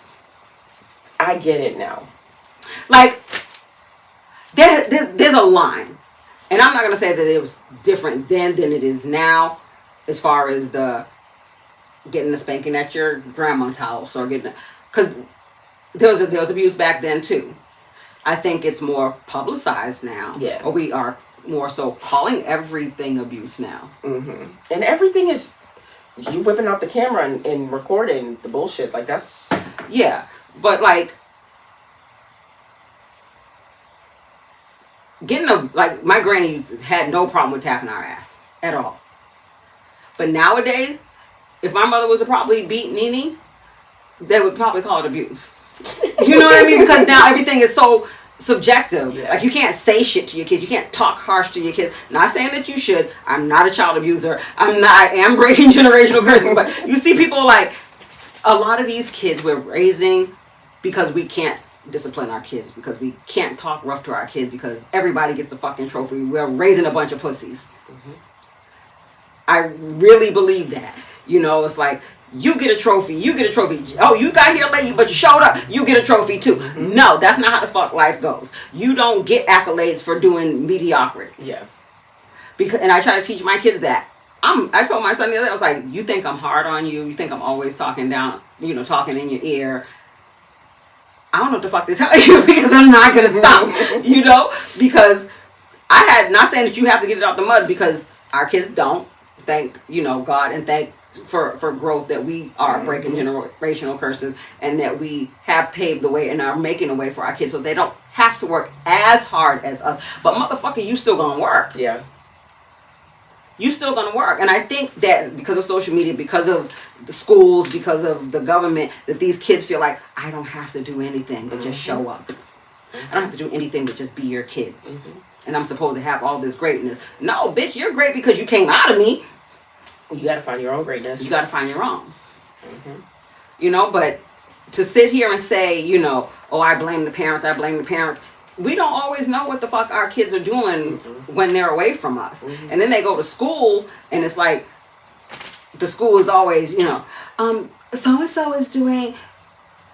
I get it now. Like, there's a line. And I'm not going to say that it was different then than it is now, as far as the getting a spanking at your grandma's house, or getting, because there was abuse back then too. I think it's more publicized now. Or we are more so calling everything abuse now. And everything is you whipping out the camera and recording the bullshit. Like, that's... But like, like, my granny had no problem with tapping our ass at all. But nowadays, if my mother was to probably beat Nene, they would probably call it abuse. You know what I mean? Because now everything is so subjective. Like, you can't say shit to your kids. You can't talk harsh to your kids. Not saying that you should. I'm not a child abuser. I am breaking generational curses. But you see people, like, a lot of these kids we're raising because we can't discipline our kids, because we can't talk rough to our kids, because everybody gets a fucking trophy. We're raising a bunch of pussies. I really believe that. You know, it's like, you get a trophy, you get a trophy. Oh, you got here late, but you showed up, you get a trophy too. Mm-hmm. No, that's not how the fuck life goes. You don't get accolades for doing mediocrity. Yeah. Because, and I try to teach my kids that. I told my son the other day, I was like, you think I'm hard on you? You think I'm always talking down, talking in your ear? I don't know what the fuck to tell you because I'm not going to stop, because not saying that you have to get it out the mud, because our kids don't. Thank, God, and thank for growth that we are breaking generational curses, and that we have paved the way and are making a way for our kids so they don't have to work as hard as us. But motherfucker, you still going to work. Yeah. You still going to work. And I think that because of social media, because of the schools, because of the government, that these kids feel like, I don't have to do anything but just show up. I don't have to do anything but just be your kid. And I'm supposed to have all this greatness. No, bitch, you're great because you came out of me. You got to find your own greatness. You got to find your own. But to sit here and say, oh, I blame the parents. We don't always know what the fuck our kids are doing when they're away from us. And then they go to school, and it's like, the school is always, so-and-so is doing,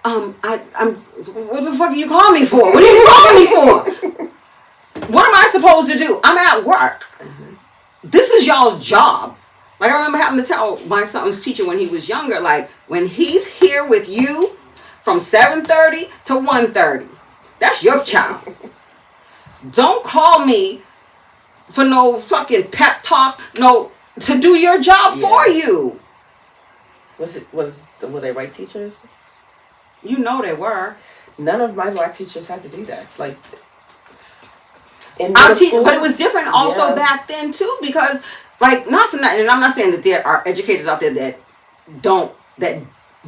what the fuck are you calling me for? What are you calling me for? What am I supposed to do? I'm at work. This is y'all's job. Like, I remember having to tell my son's teacher when he was younger, like, when he's here with you from 7:30 to 1:30, that's your child. Don't call me for no fucking pep talk, to do your job for you. Were they white teachers? You know they were. None of my black teachers had to do that. Like, but it was different also back then too, because, like, not for nothing, and I'm not saying that there are educators out there that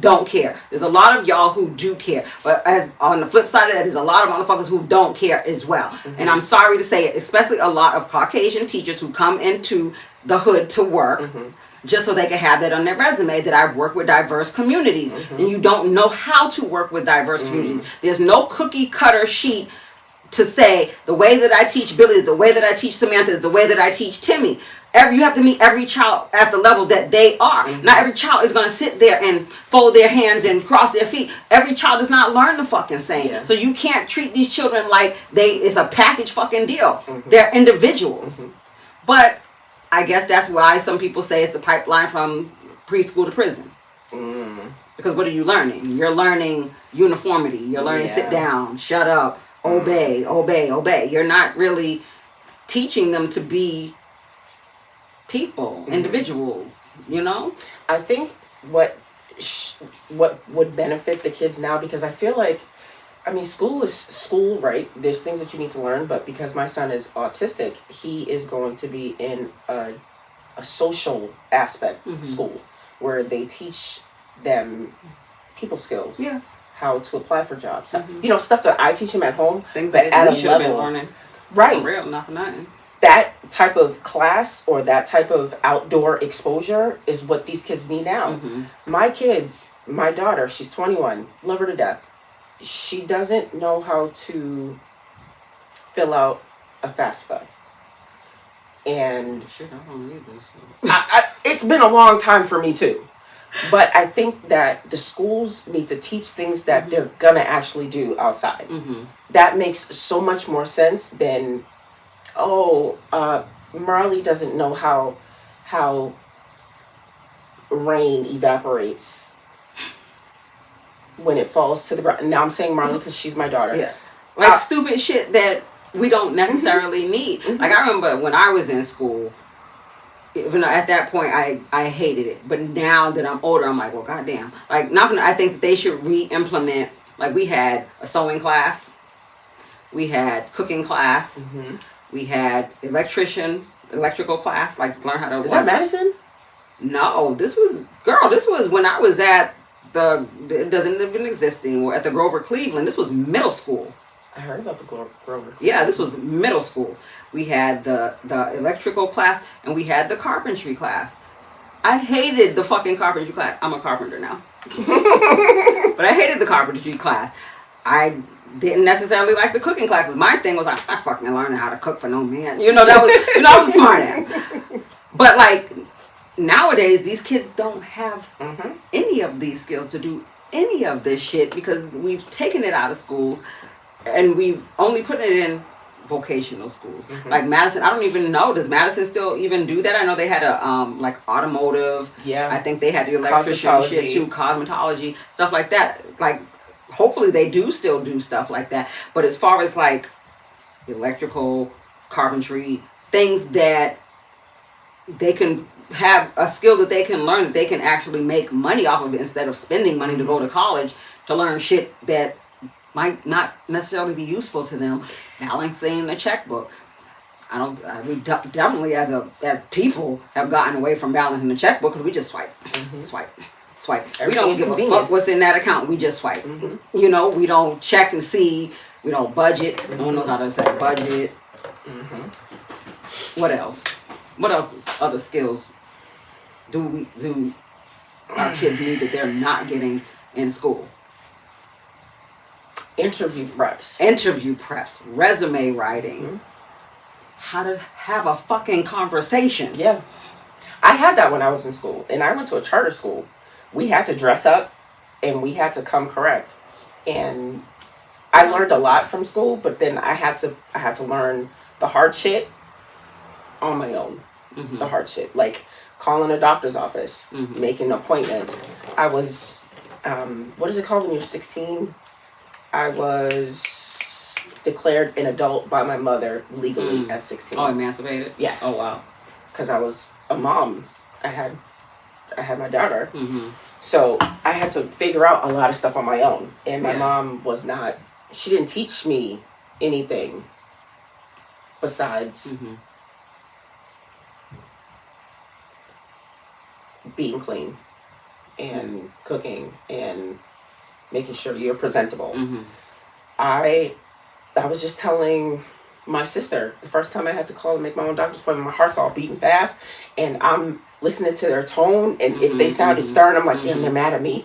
don't care. There's a lot of y'all who do care, but as on the flip side of that, there's a lot of motherfuckers who don't care as well. And I'm sorry to say it, especially a lot of Caucasian teachers who come into the hood to work just so they can have that on their resume, that I work with diverse communities. And you don't know how to work with diverse communities. There's no cookie cutter sheet to say the way that I teach Billy is the way that I teach Samantha is the way that I teach Timmy. You have to meet every child at the level that they are. Not every child is going to sit there and fold their hands and cross their feet. Every child does not learn the fucking same. So you can't treat these children like it's a package fucking deal. They're individuals. But I guess that's why some people say it's a pipeline from preschool to prison. Because what are you learning? You're learning uniformity. You're learning sit down, shut up, obey, obey, obey. You're not really teaching them to be people, individuals, I think what would benefit the kids now, because I feel like, school is school, right? There's things that you need to learn, but because my son is autistic, he is going to be in a social aspect school where they teach them people skills. Yeah. How to apply for jobs. Stuff that I teach him at home. Things that at we should have been learning. Right. For real, not for nothing. That type of class or that type of outdoor exposure is what these kids need now. My kids, my daughter, she's 21, love her to death. She doesn't know how to fill out a FAFSA. And shit, I don't need this. It's been a long time for me too. But I think that the schools need to teach things that they're gonna actually do outside. That makes so much more sense than, Marley doesn't know how rain evaporates when it falls to the ground. Now I'm saying Marley because she's my daughter. Yeah. Like stupid shit that we don't necessarily need. Like, I remember when I was in school, even at that point, I hated it. But now that I'm older, I'm like, well, goddamn. Like, I think that they should re-implement, like, we had a sewing class. We had cooking class. We had electrical class, like, learn how to work. Is that Madison? No, this was when I was at it doesn't even exist anymore, at the Grover Cleveland. This was middle school. I heard about the Grover. Yeah, this was middle school. We had the electrical class, and we had the carpentry class. I hated the fucking carpentry class. I'm a carpenter now. But I hated the carpentry class. I didn't necessarily like the cooking classes. My thing was, like, I fucking learning how to cook for no man. That was, I was a smart ass. But, like, nowadays these kids don't have Mm-hmm. any of these skills to do any of this shit because we've taken it out of schools and we've only put it in vocational schools. Mm-hmm. Like Madison, I don't even know. Does Madison still even do that? I know they had a like automotive. Yeah. I think they had the electrician shit too, cosmetology, stuff like that. Like hopefully they do still do stuff like that. But as far as like electrical, carpentry, things that they can have a skill that they can learn, that they can actually make money off of it instead of spending money to go to college to learn shit that might not necessarily be useful to them. Balancing a checkbook. We definitely as people have gotten away from balancing the checkbook because we just swipe. We don't give a fuck what's in that account. We just swipe. Mm-hmm. You know, we don't check and see. We don't budget. Mm-hmm. No one knows how to say budget. Mm-hmm. What else? What else? Other skills do our kids need that they're not getting in school? Interview preps, resume writing, how to have a fucking conversation. Yeah, I had that when I was in school, and I went to a charter school. We had to dress up, and we had to come correct, and I learned a lot from school. But then I had to learn the hard shit on my own. Mm-hmm. The hard shit, like calling a doctor's office, Mm-hmm. making appointments. I was, what is it called when you're 16? I was declared an adult by my mother legally at 16. Oh, emancipated? Yes. Oh, wow. Because I was a mom. I had my daughter. Mm-hmm. So I had to figure out a lot of stuff on my own. And my Yeah. mom she didn't teach me anything besides being clean and cooking and making sure you're presentable. Mm-hmm. I was just telling my sister the first time I had to call and make my own doctor's appointment, my heart's all beating fast, and I'm listening to their tone, and if they sounded stern, I'm like, damn, they're mad at me.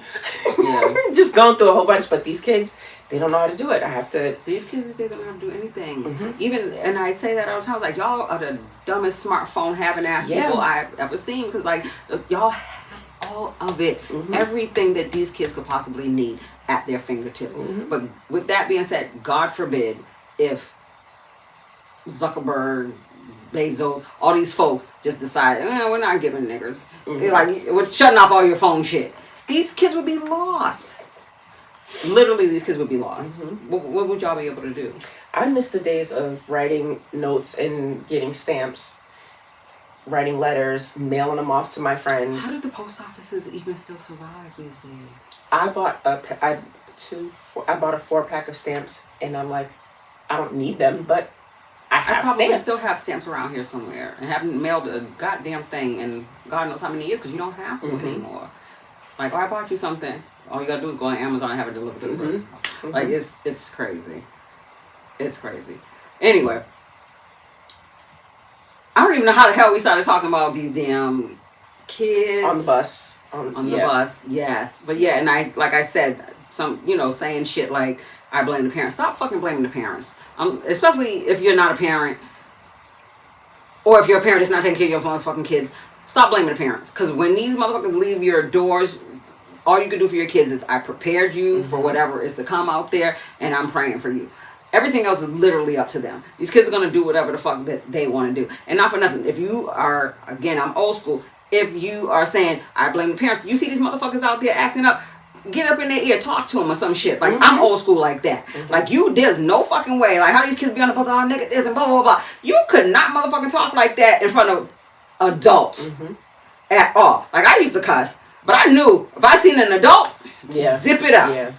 Yeah. Just going through a whole bunch. But these kids, they don't know how to do it. I have to. These kids, they don't know how to do anything. Mm-hmm. Even, and I say that all the time, like, y'all are the dumbest smartphone having ass people I've ever seen, because like y'all have all of it, everything that these kids could possibly need at their fingertips. But with that being said, God forbid if Zuckerberg, Bezos, all these folks just decide, we're not giving niggers. Like, we're shutting off all your phone shit. These kids would be lost. Literally, these kids would be lost. What would y'all be able to do? I miss the days of writing notes and getting stamps, writing letters, mailing them off to my friends. How do the post offices even still survive these days? I bought a 4-pack of stamps, and I'm like, I don't need them, but I probably stamps. still have stamps around here somewhere and haven't mailed a goddamn thing in God knows how many years because you don't have to anymore. Like, I bought you something. All you gotta do is go on Amazon and have it delivered to the door. Like, it's crazy. It's crazy. Anyway, I don't even know how the hell we started talking about these damn kids on the bus. On the bus, yes. But yeah, and like I said, saying shit like, I blame the parents. Stop fucking blaming the parents. Especially if you're not a parent, or if you're a parent that's not taking care of your motherfucking kids. Stop blaming the parents. Because when these motherfuckers leave your doors, all you can do for your kids is, I prepared you for whatever is to come out there, and I'm praying for you. Everything else is literally up to them. These kids are going to do whatever the fuck that they want to do. And not for nothing. If you are, again, I'm old school. If you are saying, I blame the parents, you see these motherfuckers out there acting up, get up in their ear, talk to them or some shit. Like, I'm old school like that. Like, there's no fucking way. Like, how these kids be on the bus, oh, nigga, this and blah, blah, blah. You could not motherfucking talk like that in front of adults at all. Like, I used to cuss, but I knew if I seen an adult, zip it up.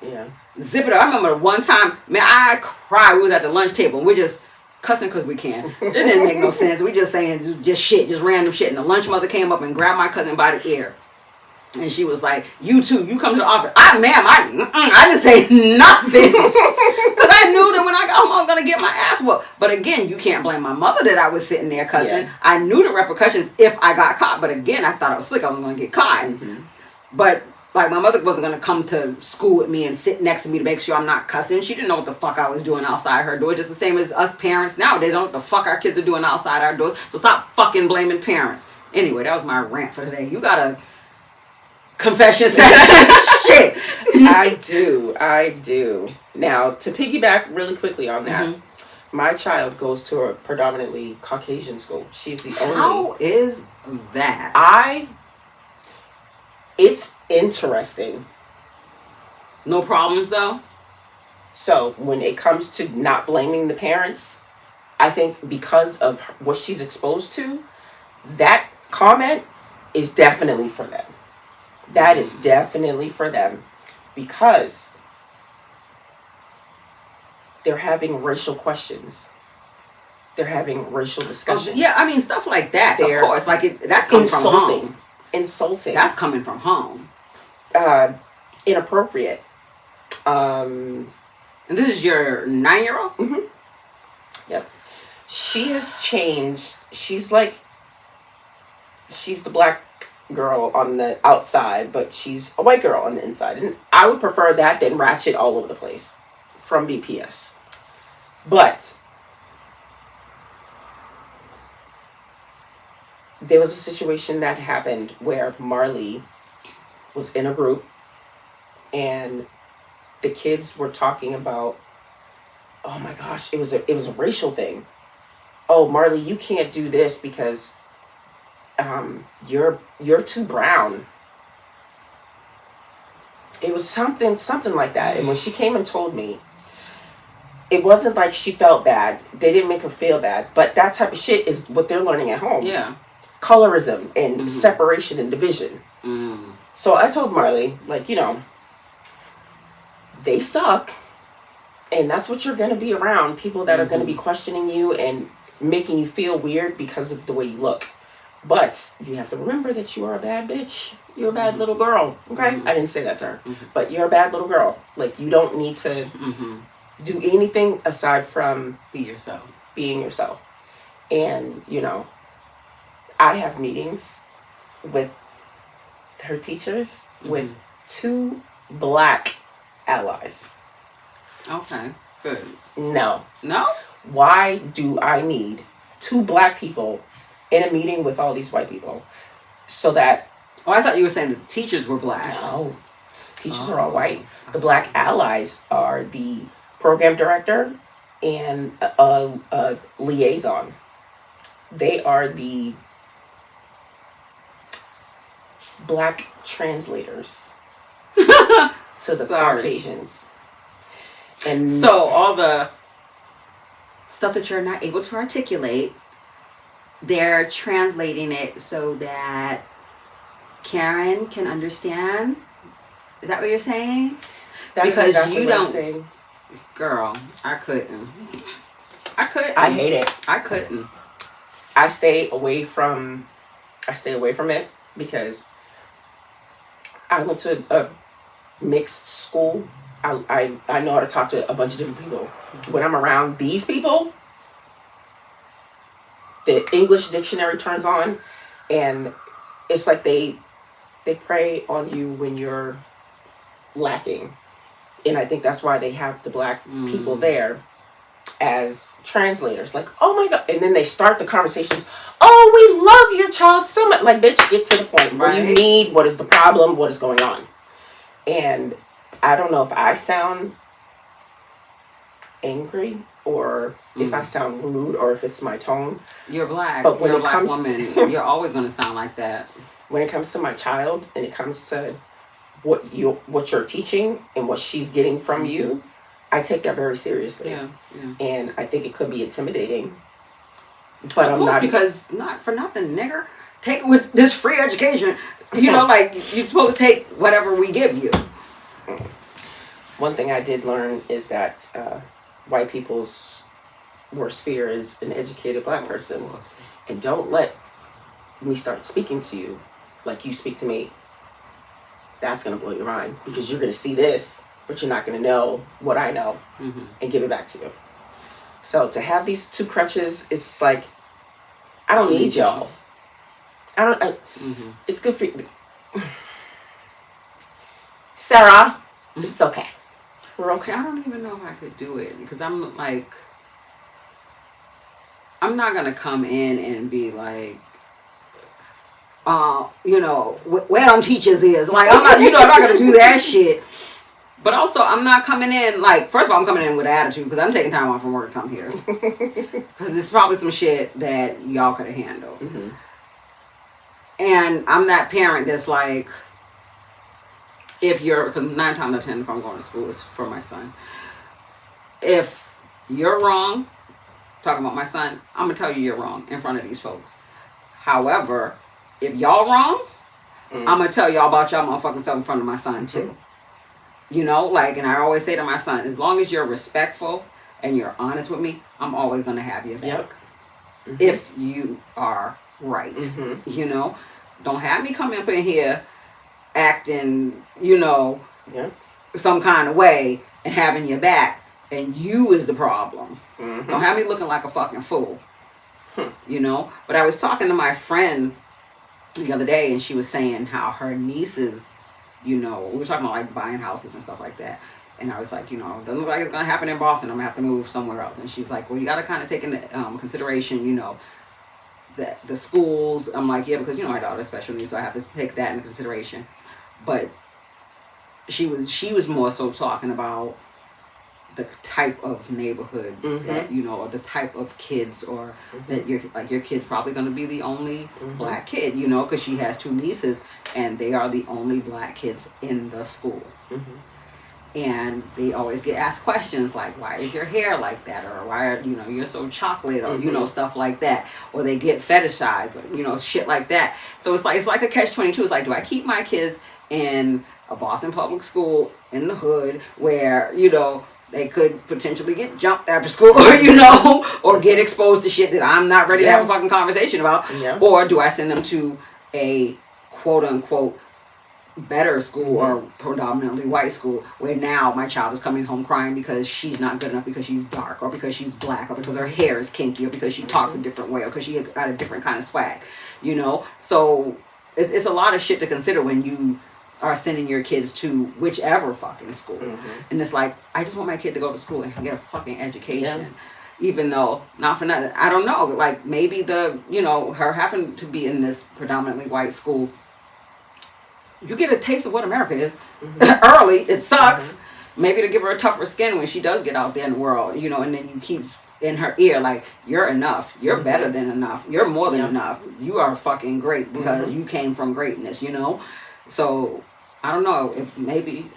Yeah. Zip it up. I remember one time, man, I cried. We was at the lunch table, and we're just cussing because we can. It didn't make no sense. We just saying just random shit. And the lunch mother came up and grabbed my cousin by the ear. And she was like, you too, you come to the office. I didn't say nothing. Because I knew that when I got home, I was going to get my ass whooped. But again, you can't blame my mother that I was sitting there cussing. Yeah. I knew the repercussions if I got caught. But again, I thought I was slick. I was going to get caught. But like, my mother wasn't going to come to school with me and sit next to me to make sure I'm not cussing. She didn't know what the fuck I was doing outside her door. Just the same as us parents nowadays don't know what the fuck our kids are doing outside our doors. So stop fucking blaming parents. Anyway, that was my rant for today. You got a confession session. Shit. I do. Now, to piggyback really quickly on that, my child goes to a predominantly Caucasian school. She's the only. How is that? It's interesting. No problems though? So, when it comes to not blaming the parents, I think because of what she's exposed to, that comment is definitely for them. That is definitely for them. Because they're having racial questions. They're having racial discussions. Yeah, I mean, stuff like that, of course. Like, that comes from home. Insulting. That's coming from home. Inappropriate. And this is your 9-year-old? Mm-hmm. Yep. She has changed. She's the black girl on the outside, but she's a white girl on the inside. And I would prefer that than ratchet all over the place from BPS. But there was a situation that happened where Marley was in a group and the kids were talking about, oh my gosh, it was a racial thing. Oh, Marley, you can't do this because you're too brown. It was something like that. And when she came and told me, it wasn't like she felt bad. They didn't make her feel bad. But that type of shit is what they're learning at home. Yeah. Colorism and separation and division. So I told Marley, like, they suck. And that's what you're going to be around. People that are going to be questioning you and making you feel weird because of the way you look. But you have to remember that you are a bad bitch. You're a bad little girl. Okay? I didn't say that to her. But you're a bad little girl. Like, you don't need to do anything aside from being yourself. And, I have meetings with her teachers with 2 black allies. Okay, good. No. No? Why do I need 2 black people in a meeting with all these white people? So that... Oh, I thought you were saying that the teachers were black. No. Teachers are all white. The black allies are the program director and a liaison. They are the black translators to the Caucasians. And so all the stuff that you're not able to articulate, they're translating it so that Karen can understand. Is that what you're saying? That's because exactly you what I'm don't, saying. Girl, I couldn't. I hate it. I couldn't. I stay away from it because I went to a mixed school. I know how to talk to a bunch of different people. When I'm around these people, the English dictionary turns on, and it's like they prey on you when you're lacking. And I think that's why they have the black people there as translators. Like, oh my God. And then they start the conversations. Oh, we love your child so much. Like, bitch, get to the point. Right. What do you need? What is the problem? What is going on? And I don't know if I sound angry or if I sound rude or if it's my tone. You're black. But when you're it a black comes woman, to, you're always going to sound like that. When it comes to my child and it comes to what you're teaching and what she's getting from you, I take that very seriously. Yeah. And I think it could be intimidating. But of course, because not for nothing, nigger. Take it with this free education. Like you're supposed to take whatever we give you. One thing I did learn is that white people's worst fear is an educated black person. And don't let me start speaking to you like you speak to me. That's going to blow your mind because you're going to see this, but you're not going to know what I know and give it back to you. So to have these 2 crutches, it's like, I don't need y'all. It's good for you. Sarah, it's okay. We're okay. I don't even know if I could do it because I'm like, I'm not going to come in and be like, where them teachers is. Like, I'm not going to do that shit. But also, I'm not coming in, like, first of all, I'm coming in with attitude because I'm taking time off from work to come here. Because there's probably some shit that y'all could have handled. Mm-hmm. And I'm that parent that's like, because 9 times out of 10, if I'm going to school, it's for my son. If you're wrong, talking about my son, I'm going to tell you you're wrong in front of these folks. However, if y'all wrong, I'm going to tell y'all about y'all motherfucking self in front of my son, too. And I always say to my son, as long as you're respectful and you're honest with me, I'm always going to have your back. Yep. Mm-hmm. If you are right. Mm-hmm. Don't have me come up in here acting, some kind of way and having your back, and you is the problem. Mm-hmm. Don't have me looking like a fucking fool. But I was talking to my friend the other day, and she was saying how her nieces, we were talking about like buying houses and stuff like that. And I was like, it doesn't look like it's going to happen in Boston. I'm going to have to move somewhere else. And she's like, well, you got to kind of take into consideration, the schools. I'm like, yeah, because, my daughter's special needs, so I have to take that into consideration. But she was more so talking about the type of neighborhood that, or the type of kids, or that your kid's probably going to be the only black kid, because she has 2 nieces and they are the only black kids in the school. And they always get asked questions like, why is your hair like that? Or why are, you're so chocolate, or, stuff like that. Or they get fetishized, or, shit like that. So it's like a catch-22. It's like, do I keep my kids in a Boston public school in the hood where, they could potentially get jumped after school, or get exposed to shit that I'm not ready to have a fucking conversation about? Yeah. Or do I send them to a quote-unquote better school, or predominantly white school, where now my child is coming home crying because she's not good enough, because she's dark, or because she's black, or because her hair is kinky, or because she talks a different way, or because she got a different kind of swag, So it's a lot of shit to consider when you are sending your kids to whichever fucking school. And it's like, I just want my kid to go to school and get a fucking education. Yeah. Even though, not for nothing, I don't know, like maybe her having to be in this predominantly white school, you get a taste of what America is early. It sucks. Maybe to give her a tougher skin when she does get out there in the world, and then you keep in her ear like, you're enough. You're better than enough. You're more than enough. You are fucking great because you came from greatness, So, I don't know. Maybe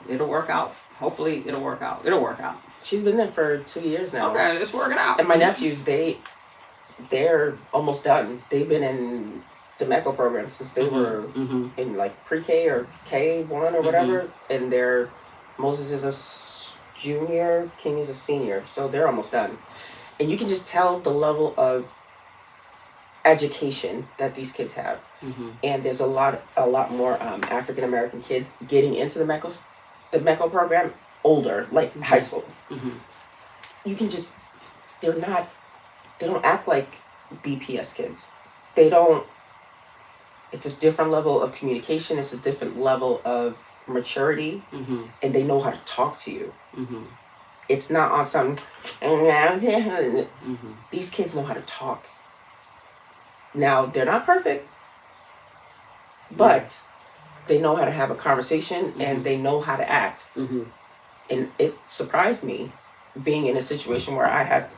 it'll work out. Hopefully, it'll work out. It'll work out. She's been there for 2 years now. Okay, it's working out. And my nephews, they're almost done. They've been in the MECO program since they were in like pre-K or K1 or whatever. And Moses is a junior, King is a senior. So they're almost done. And you can just tell the level of education that these kids have. And there's a lot more African American kids getting into the MECO program older, like high school. You can just, they don't act like BPS kids. It's a different level of communication. It's a different level of maturity, and they know how to talk to you. It's not on some, these kids know how to talk. Now, they're not perfect, but they know how to have a conversation, and they know how to act. And it surprised me being in a situation where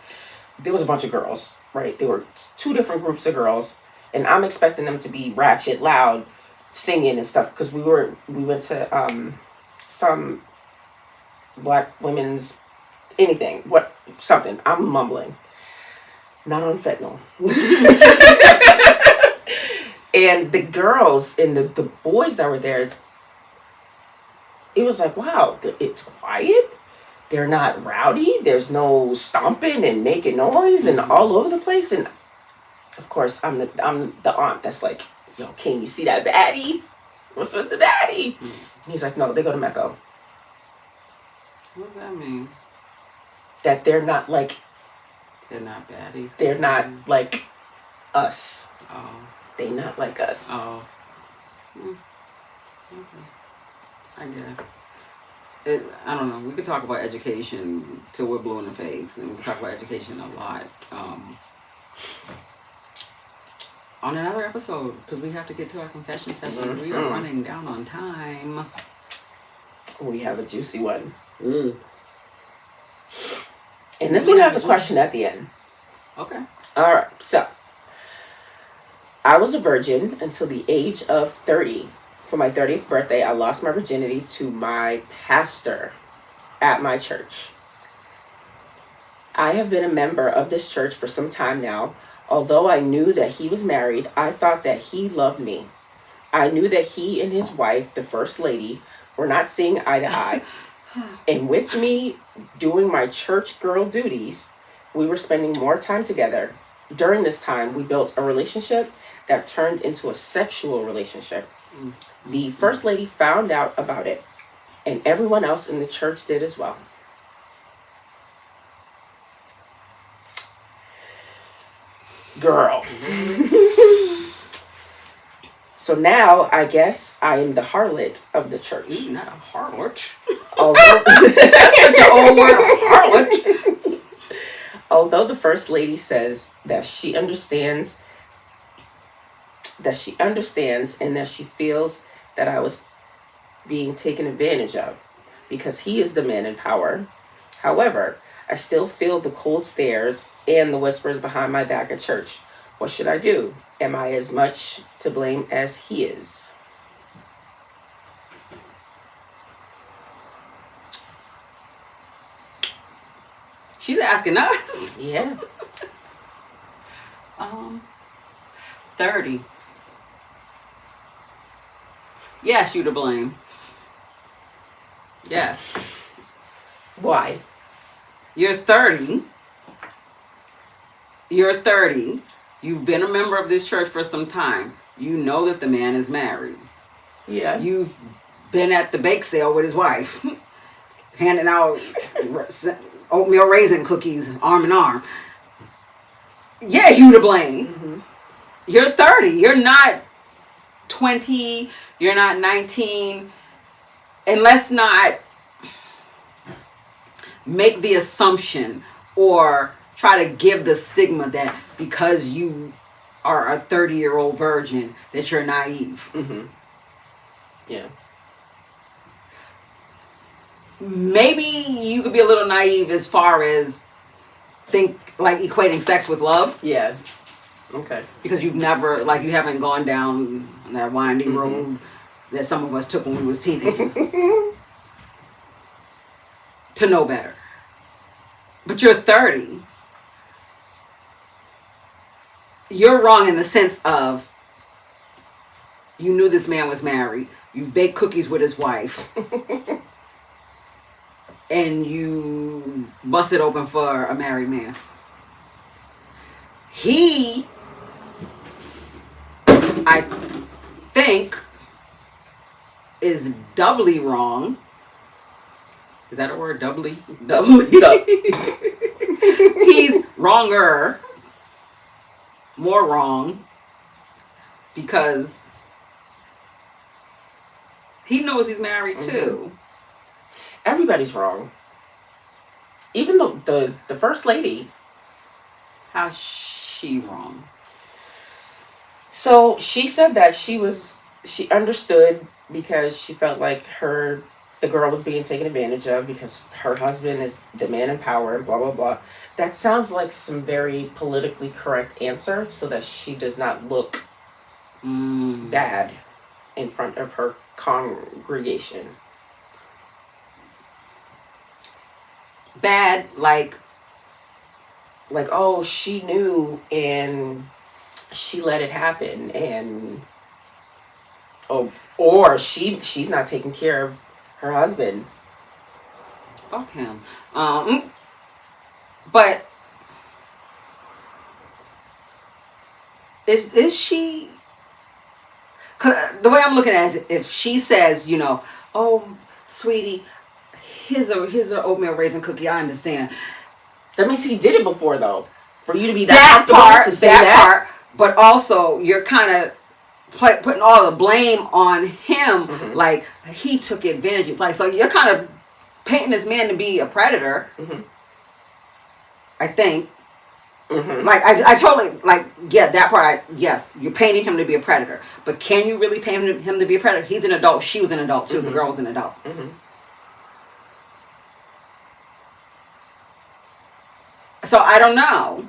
there was a bunch of girls, right? There were 2 different groups of girls, and I'm expecting them to be ratchet, loud, singing and stuff, because we went to some black women's something. I'm mumbling. Not on fentanyl. And the girls and the boys that were there, it was like, wow, it's quiet. They're not rowdy. There's no stomping and making noise and all over the place. And of course, I'm the aunt that's like, yo, King, you see that baddie? What's with the baddie? And he's like, no, they go to MECO. What does that mean? That they're not like... They're not baddies. They're not like us. Oh. They not like us. Oh. Okay. I guess. I don't know. We could talk about education till we're blue in the face, and we could talk about education a lot. on another episode, because we have to get to our confession session. We are running down on time. We have a juicy one. Mm. And this one has a question at the end. Okay. All right. So, I was a virgin until the age of 30. For my 30th birthday, I lost my virginity to my pastor at my church. I have been a member of this church for some time now. Although I knew that he was married, I thought that he loved me. I knew that he and his wife, the first lady, were not seeing eye to eye. And with me doing my church girl duties, we were spending more time together. During this time, we built a relationship that turned into a sexual relationship. The first lady found out about it, and everyone else in the church did as well. Girl. So now, I guess I am the harlot of the church. You're not a harlot. That's such an old word, harlot. Although the first lady says that she understands and that she feels that I was being taken advantage of because he is the man in power. However, I still feel the cold stares and the whispers behind my back at church. What should I do? Am I as much to blame as he is? She's asking us. Yeah. 30. Yes, you to blame. Yes. Why? You're 30. You're 30. You've been a member of this church for some time. You know that the man is married. Yeah. You've been at the bake sale with his wife, handing out oatmeal raisin cookies arm in arm. Yeah, you to blame. Mm-hmm. You're 30. You're not 20. You're not 19. And let's not make the assumption or try to give the stigma that because you are a 30-year-old virgin that you're naive. Mm-hmm. Yeah. Maybe you could be a little naive as far as equating sex with love. Yeah. Okay. Because you've never, you haven't gone down that winding road that some of us took when we was teenagers to know better. But you're 30. You're wrong in the sense of you knew this man was married. You've baked cookies with his wife. And you busted open for a married man. He, I think, is doubly wrong. Is that a word? Doubly? He's wronger. More wrong. Because he knows he's married too. Everybody's wrong. Even the first lady. How's she wrong? So she said that she understood because she felt like the girl was being taken advantage of because her husband is the man in power and blah, blah, blah. That sounds like some very politically correct answer so that she does not look bad in front of her congregation. Bad, like, oh, she knew and she let it happen, and or she's not taking care of her husband. Fuck him. But is she? 'Cause the way I'm looking at it, if she says, oh, sweetie, here's a oatmeal raisin cookie, I understand. That means he did it before, though. For you to be that part, to say that part, but also you're kind of putting all the blame on him, like he took advantage of. Like, so you're kind of painting this man to be a predator. I think Mm-hmm. Like, I totally, like, yeah, that part, yes, you're painting him to be a predator. But can you really paint him to be a predator? He's an adult. She was an adult, too. Mm-hmm. The girl was an adult. Mm-hmm. So, I don't know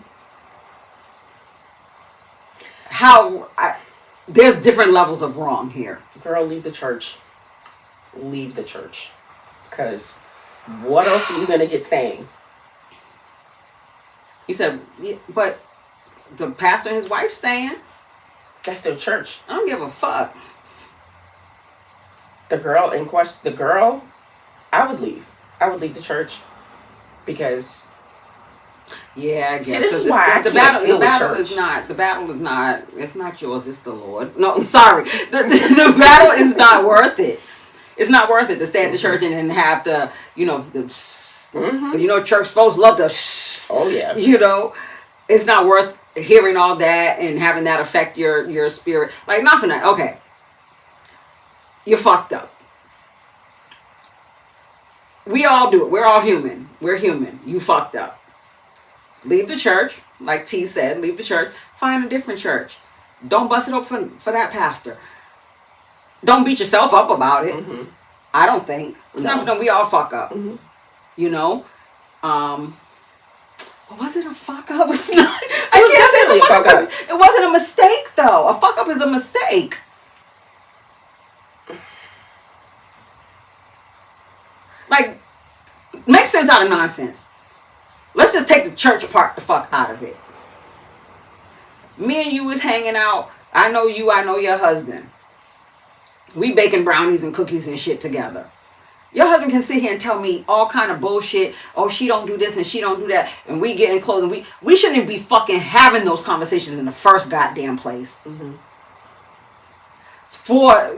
how, there's different levels of wrong here. Girl, leave the church. Leave the church. Because what else are you going to get staying? He said, yeah, but the pastor and his wife staying. That's their church. I don't give a fuck. The girl in question, I would leave. I would leave the church. Because... Yeah, I guess. See, this is why the battle is not, it's not yours, it's the Lord. No, I'm sorry. The battle is not worth it. It's not worth it to stay at the church and then have the, church folks love to, oh yeah. It's not worth hearing all that and having that affect your spirit. Like, not for nothing. Okay. You're fucked up. We all do it. We're all human. We're human. You fucked up. Leave the church, like T said, leave the church. Find a different church. Don't bust it up for that pastor. Don't beat yourself up about it. Mm-hmm. I don't think. It's not for them. We all fuck up. Mm-hmm. Was it a fuck up? It's not. I can't say it's a fuck up. It wasn't a mistake, though. A fuck up is a mistake. Like, make sense out of nonsense. Let's just take the church part the fuck out of it. Me and you was hanging out. I know you, I know your husband. We baking brownies and cookies and shit together. Your husband can sit here and tell me all kind of bullshit. Oh, she don't do this and she don't do that. And we getting close and we shouldn't even be fucking having those conversations in the first goddamn place. Mm-hmm. It's for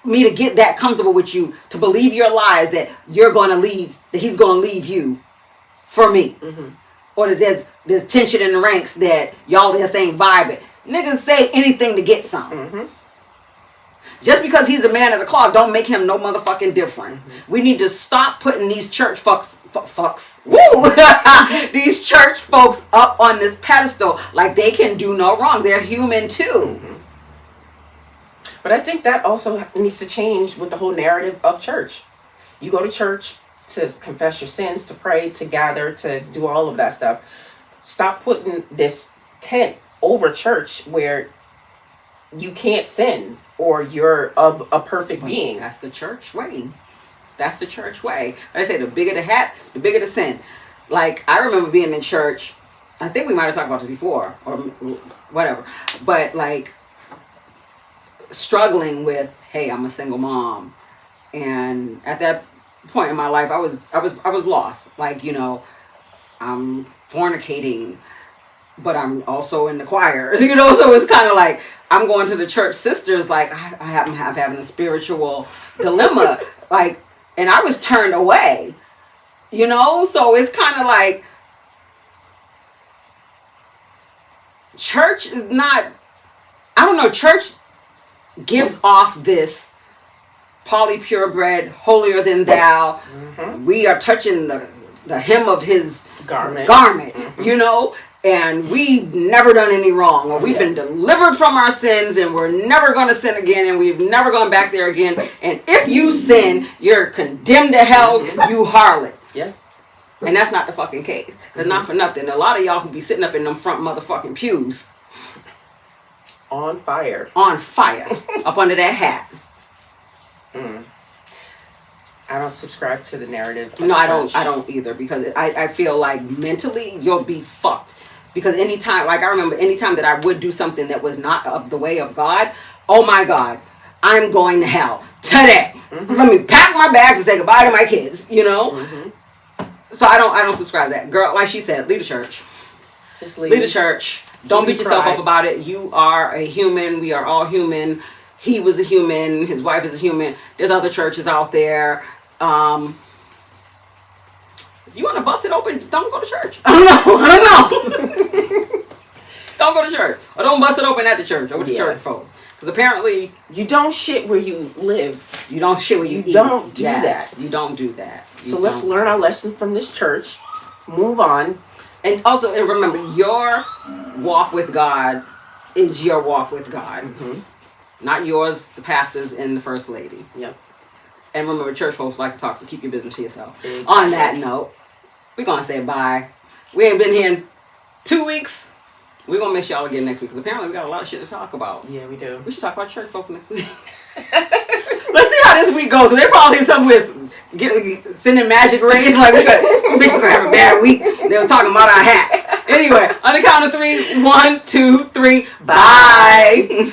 me to get that comfortable with you, to believe your lies that you're going to leave, that he's going to leave you for me. Mm-hmm. Or that there's tension in the ranks that y'all just ain't vibing. Niggas say anything to get some. Mm-hmm. Just because he's a man of the cloth don't make him no motherfucking different. Mm-hmm. We need to stop putting these church fucks woo! These church folks up on this pedestal like they can do no wrong. They're human too. Mm-hmm. But I think that also needs to change with the whole narrative of church. You go to church to confess your sins, to pray, to gather, to do all of that stuff. Stop putting this tent over church where you can't sin or you're of a perfect being. That's the church way. That's the church way. Like I say, the bigger the hat, the bigger the sin. Like, I remember being in church. I think we might have talked about this before or whatever. But like struggling with, hey, I'm a single mom. And at that point in my life, I was lost. Like, I'm fornicating, but I'm also in the choir. So it's kind of like I'm going to the church sisters. Like, I happen to having a spiritual dilemma. Like, and I was turned away. So it's kind of like church is not. I don't know. Church gives off this poly purebred, holier than thou. Mm-hmm. We are touching the hem of his garment, mm-hmm. And we've never done any wrong, or we've been delivered from our sins, and we're never going to sin again, and we've never gone back there again. And if you sin, you're condemned to hell, you harlot. Yeah. And that's not the fucking case. It's mm-hmm. not for nothing. A lot of y'all who be sitting up in them front motherfucking pews. On fire. Up under that hat. Mm. I don't subscribe to the narrative. No, I don't either, because I feel like mentally you'll be fucked. Because anytime, like I remember anytime that I would do something that was not of the way of God, oh my God, I'm going to hell today. Mm-hmm. Let me pack my bags and say goodbye to my kids, Mm-hmm. So I don't subscribe to that. Girl, like she said, leave the church. Just leave the church. Don't beat yourself up about it. You are a human. We are all human. He was a human. His wife is a human. There's other churches out there. If you want to bust it open, don't go to church. I don't know. Don't go to church. Or don't bust it open at the church. Or with the church folks. Because apparently... You don't shit where you live. You don't shit where you eat. Don't do that. You don't do that. So let's learn our lesson from this church. Move on. And also, and remember, your walk with God is your walk with God. Mm-hmm. Not yours, the pastors, and the first lady. Yep. And remember, church folks like to talk, so keep your business to yourself. Exactly. On that note, we're going to say bye. We ain't been here in 2 weeks. We're going to miss y'all again next week, because apparently we got a lot of shit to talk about. Yeah, we do. We should talk about church folks next week. Let's see how this week goes, because they probably somewhere sending magic rays, like we got bitches gonna have a bad week. They was talking about our hats. Anyway, on the count of 3, 1, 2, 3, bye.